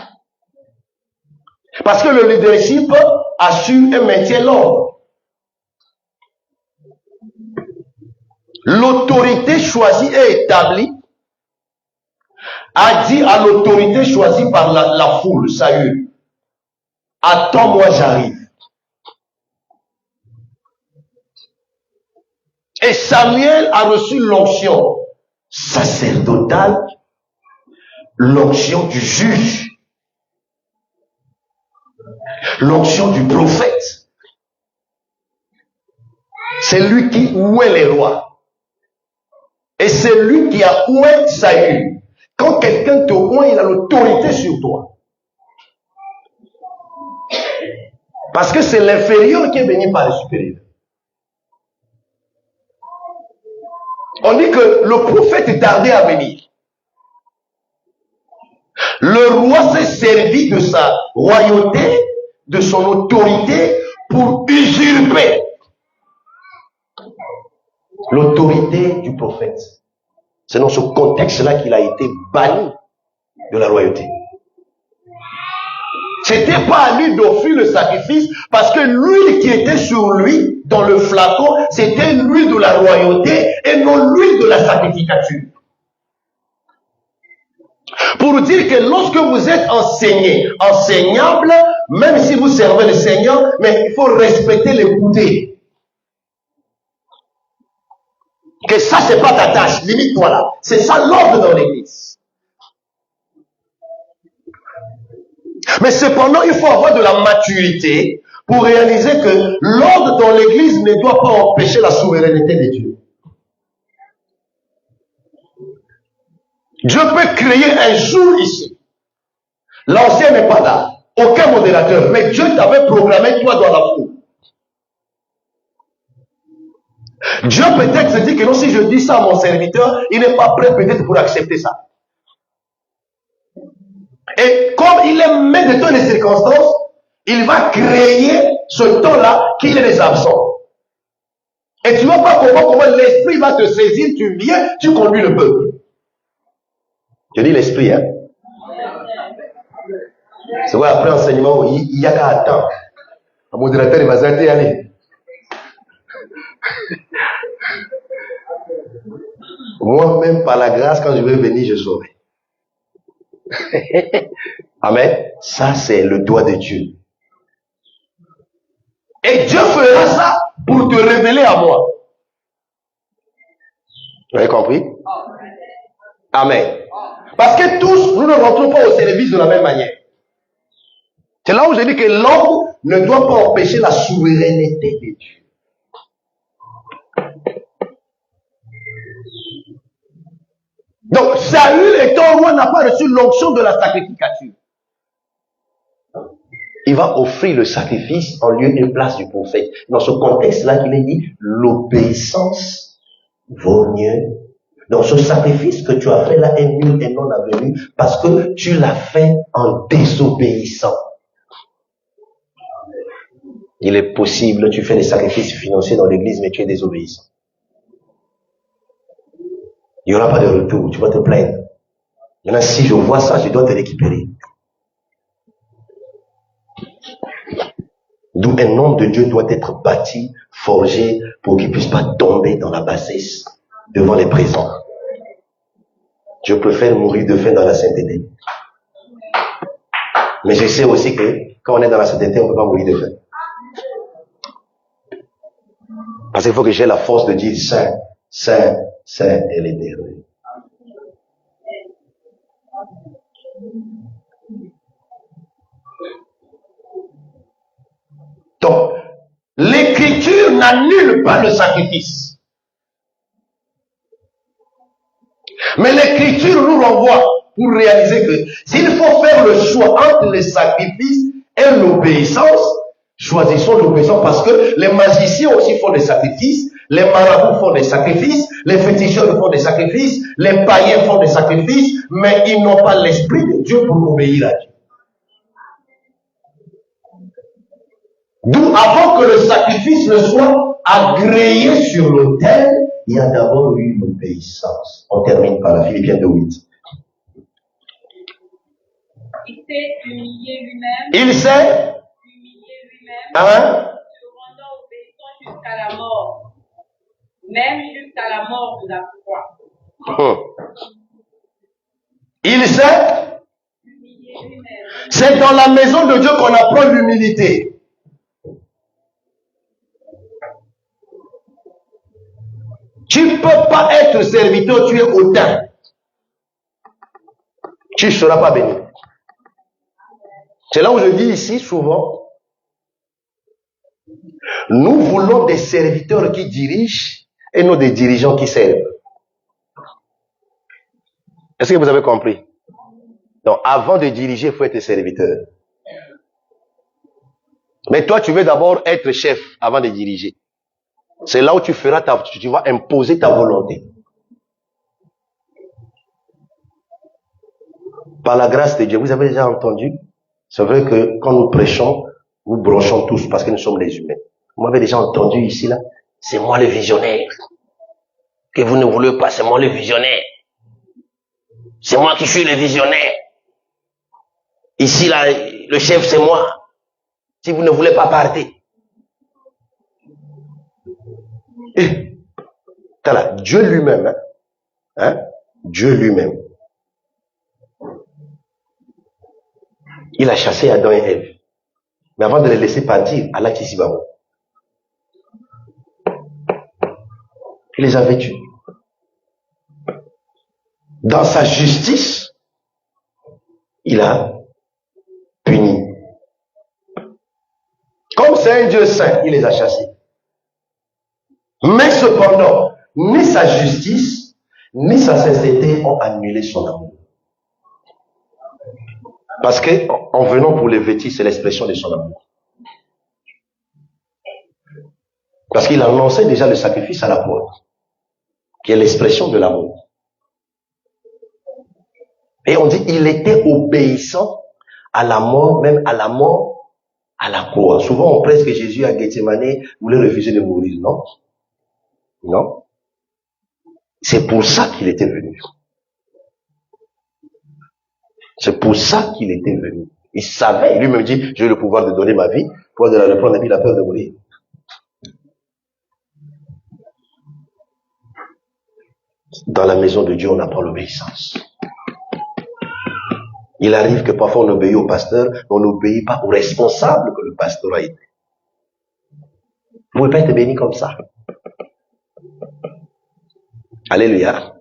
Parce que le leadership assure et maintient l'ordre. L'autorité choisie et établie a dit à l'autorité choisie par la foule, Saül, attends-moi, j'arrive. Et Samuel a reçu l'onction sacerdotale, l'onction du juge, l'onction du prophète. C'est lui qui ouait les rois. Et c'est lui qui a oué Saül. Quand quelqu'un te oint, il a l'autorité sur toi. Parce que c'est l'inférieur qui est béni par le supérieur. On dit que le prophète est tardé à venir. Le roi s'est servi de sa royauté, de son autorité pour usurper l'autorité du prophète. C'est dans ce contexte-là qu'il a été banni de la royauté. C'était pas à lui d'offrir le sacrifice parce que l'huile qui était sur lui, dans le flacon, c'était l'huile de la royauté et non l'huile de la sacrificature. Pour dire que lorsque vous êtes enseigné, enseignable, même si vous servez le Seigneur, mais il faut respecter les coudées. Que ça, c'est pas ta tâche, limite-toi là. C'est ça l'ordre dans l'église. Mais cependant, il faut avoir de la maturité pour réaliser que l'ordre dans l'église ne doit pas empêcher la souveraineté de Dieu. Dieu peut créer un jour ici. L'ancien n'est pas là. Aucun modérateur. Mais Dieu t'avait programmé toi dans la foule. Dieu peut-être se dit que non, si je dis ça à mon serviteur, il n'est pas prêt peut-être pour accepter ça. Et comme il est maître de toutes les circonstances, il va créer ce temps-là qu'il est des absents. Et tu ne vois pas comment l'esprit va te saisir, tu viens, tu conduis le peuple. Je dis l'esprit, hein. C'est vrai, après enseignement, il n'y a qu'à attendre. Le modérateur, il va s'arrêter, allez. Moi-même, par la grâce, quand je vais venir, je saurai. Amen. Ça, c'est le doigt de Dieu. Et Dieu fera ça pour te révéler à moi. Vous avez compris? Amen. Parce que tous, nous ne rentrons pas au service de la même manière. C'est là où je dis que l'homme ne doit pas empêcher la souveraineté de Dieu. Donc, Saül étant roi n'a pas reçu l'onction de la sacrificature. Il va offrir le sacrifice en lieu et place du prophète. Dans ce contexte-là, il est dit, l'obéissance vaut mieux. Donc, ce sacrifice que tu as fait là est nul et non avenu parce que tu l'as fait en désobéissant. Il est possible, tu fais des sacrifices financiers dans l'église, mais tu es désobéissant. Il n'y aura pas de retour, tu vas te plaindre. Maintenant, si je vois ça, je dois te récupérer. D'où un homme de Dieu doit être bâti, forgé, pour qu'il ne puisse pas tomber dans la bassesse devant les présents. Je préfère mourir de faim dans la sainteté. Mais je sais aussi que quand on est dans la sainteté, on ne peut pas mourir de faim. Parce qu'il faut que j'ai la force de dire Saint, Saint, Saint et l'Éternel. Donc, l'écriture n'annule pas le sacrifice. Mais l'écriture nous renvoie pour réaliser que s'il faut faire le choix entre les sacrifices et l'obéissance, choisissons l'obéissance parce que les magiciens aussi font des sacrifices, les marabouts font des sacrifices, les féticheurs font des sacrifices, les païens font des sacrifices, mais ils n'ont pas l'esprit de Dieu pour obéir à Dieu. D'où, avant que le sacrifice ne soit agréé sur l'autel, il y a d'abord eu une obéissance. On termine par la Philippiens 2:8. Il s'est humilié lui-même. Il s'est Humilié lui-même. hein? Se rendant obéissant jusqu'à la mort. Même jusqu'à la mort de la croix. Il s'est Humilié lui-même. C'est dans la maison de Dieu qu'on apprend l'humilité. Tu ne peux pas être serviteur, tu es hautain. Tu ne seras pas béni. C'est là où je dis ici souvent, nous voulons des serviteurs qui dirigent et non des dirigeants qui servent. Est-ce que vous avez compris? Donc, avant de diriger, il faut être serviteur. Mais toi, tu veux d'abord être chef avant de diriger. C'est là où tu feras tu vas imposer ta volonté. Par la grâce de Dieu, vous avez déjà entendu? C'est vrai que quand nous prêchons, nous bronchons tous parce que nous sommes des humains. Vous m'avez déjà entendu ici, là? C'est moi le visionnaire. Que vous ne voulez pas, c'est moi le visionnaire. C'est moi qui suis le visionnaire. Ici, là, le chef, c'est moi. Si vous ne voulez pas, partez. Et, voilà, Dieu lui-même, hein? Dieu lui-même, il a chassé Adam et Ève. Mais avant de les laisser partir, Allah Tissibabo, il les avait tués. Dans sa justice, il a puni. Comme c'est un Dieu saint, il les a chassés. Mais cependant, ni sa justice, ni sa sincérité ont annulé son amour. Parce que, en venant pour les vêtir, c'est l'expression de son amour. Parce qu'il a annoncé déjà le sacrifice à la croix, qui est l'expression de l'amour. Et on dit, il était obéissant à la mort, même à la mort, à la croix. Souvent, on presse que Jésus à Gethsemane voulait refuser de mourir, non? Non. C'est pour ça qu'il était venu. C'est pour ça qu'il était venu. Il savait, lui-même dit, j'ai le pouvoir de donner ma vie, le pouvoir de la reprendre, il a peur de mourir. Dans la maison de Dieu, on apprend l'obéissance. Il arrive que parfois on obéit au pasteur, mais on n'obéit pas au responsable que le pasteur a été. Vous ne pouvez pas être béni comme ça. Alléluia.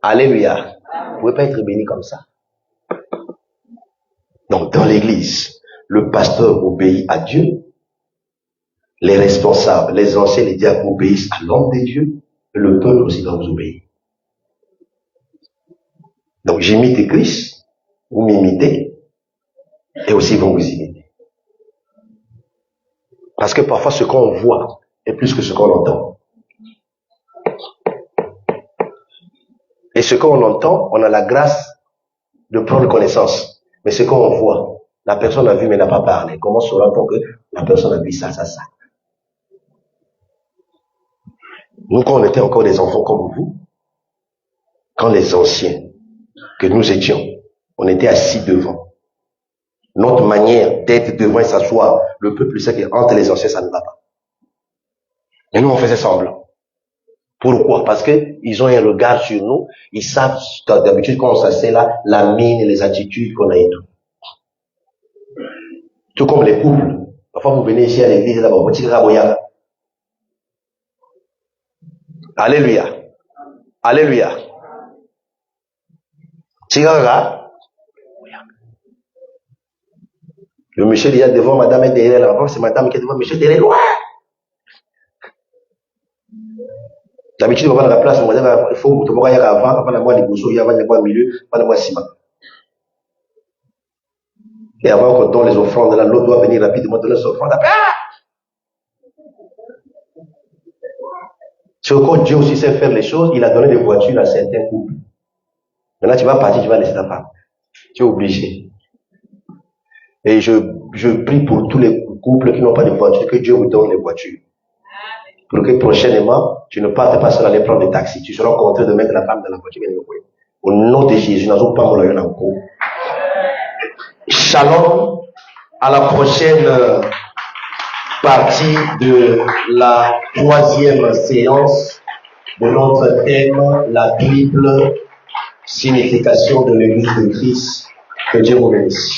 Alléluia. Vous ne pouvez pas être béni comme ça. Donc, dans l'église, le pasteur obéit à Dieu. Les responsables, les anciens, les diacres obéissent à l'homme de Dieu. Et le peuple aussi doit vous obéir. Donc, j'imite Christ, vous m'imitez, et aussi vont vous imiter. Parce que parfois, ce qu'on voit est plus que ce qu'on entend. Et ce qu'on entend, on a la grâce de prendre connaissance. Mais ce qu'on voit, la personne a vu mais n'a pas parlé. Comment saura-t-on que la personne a vu ça? Nous, quand on était encore des enfants comme vous, quand les anciens que nous étions, on était assis devant. Notre manière d'être devant et s'asseoir, le peuple sait qu'entre les anciens, ça ne va pas. Et nous, on faisait semblant. Pourquoi? Parce qu'ils ont un regard sur nous, ils savent d'habitude quand on s'assied là, la mine et les attitudes qu'on a et tout. Tout comme les couples. Parfois vous venez ici à l'église là-bas, vous tirez à Boyaka. Alléluia. Alléluia. Tirara. Le monsieur il y a devant, madame est derrière là. C'est madame qui est devant, monsieur derrière loin. D'habitude, on va dans la place, il faut que tu vas avant la moitié de Bousso, il y a le milieu, avant la moitié ciment. Et avant qu'on donne les offrandes, là, l'autre doit venir rapidement donner les offrandes. C'est que Dieu aussi sait faire les choses, il a donné des voitures à certains couples. Maintenant, tu vas partir, tu vas laisser ta femme. Tu es obligé. Et je prie pour tous les couples qui n'ont pas de voiture, que Dieu vous donne les voitures. Pour que prochainement, tu ne partes pas seul aller prendre des taxis. Tu seras contraint de mettre la femme dans la voiture. Au nom de Jésus, nous n'avons pas mon encore. Shalom. À la prochaine partie de la 3e séance de notre thème, la triple signification de l'Église de Christ. Que Dieu vous bénisse.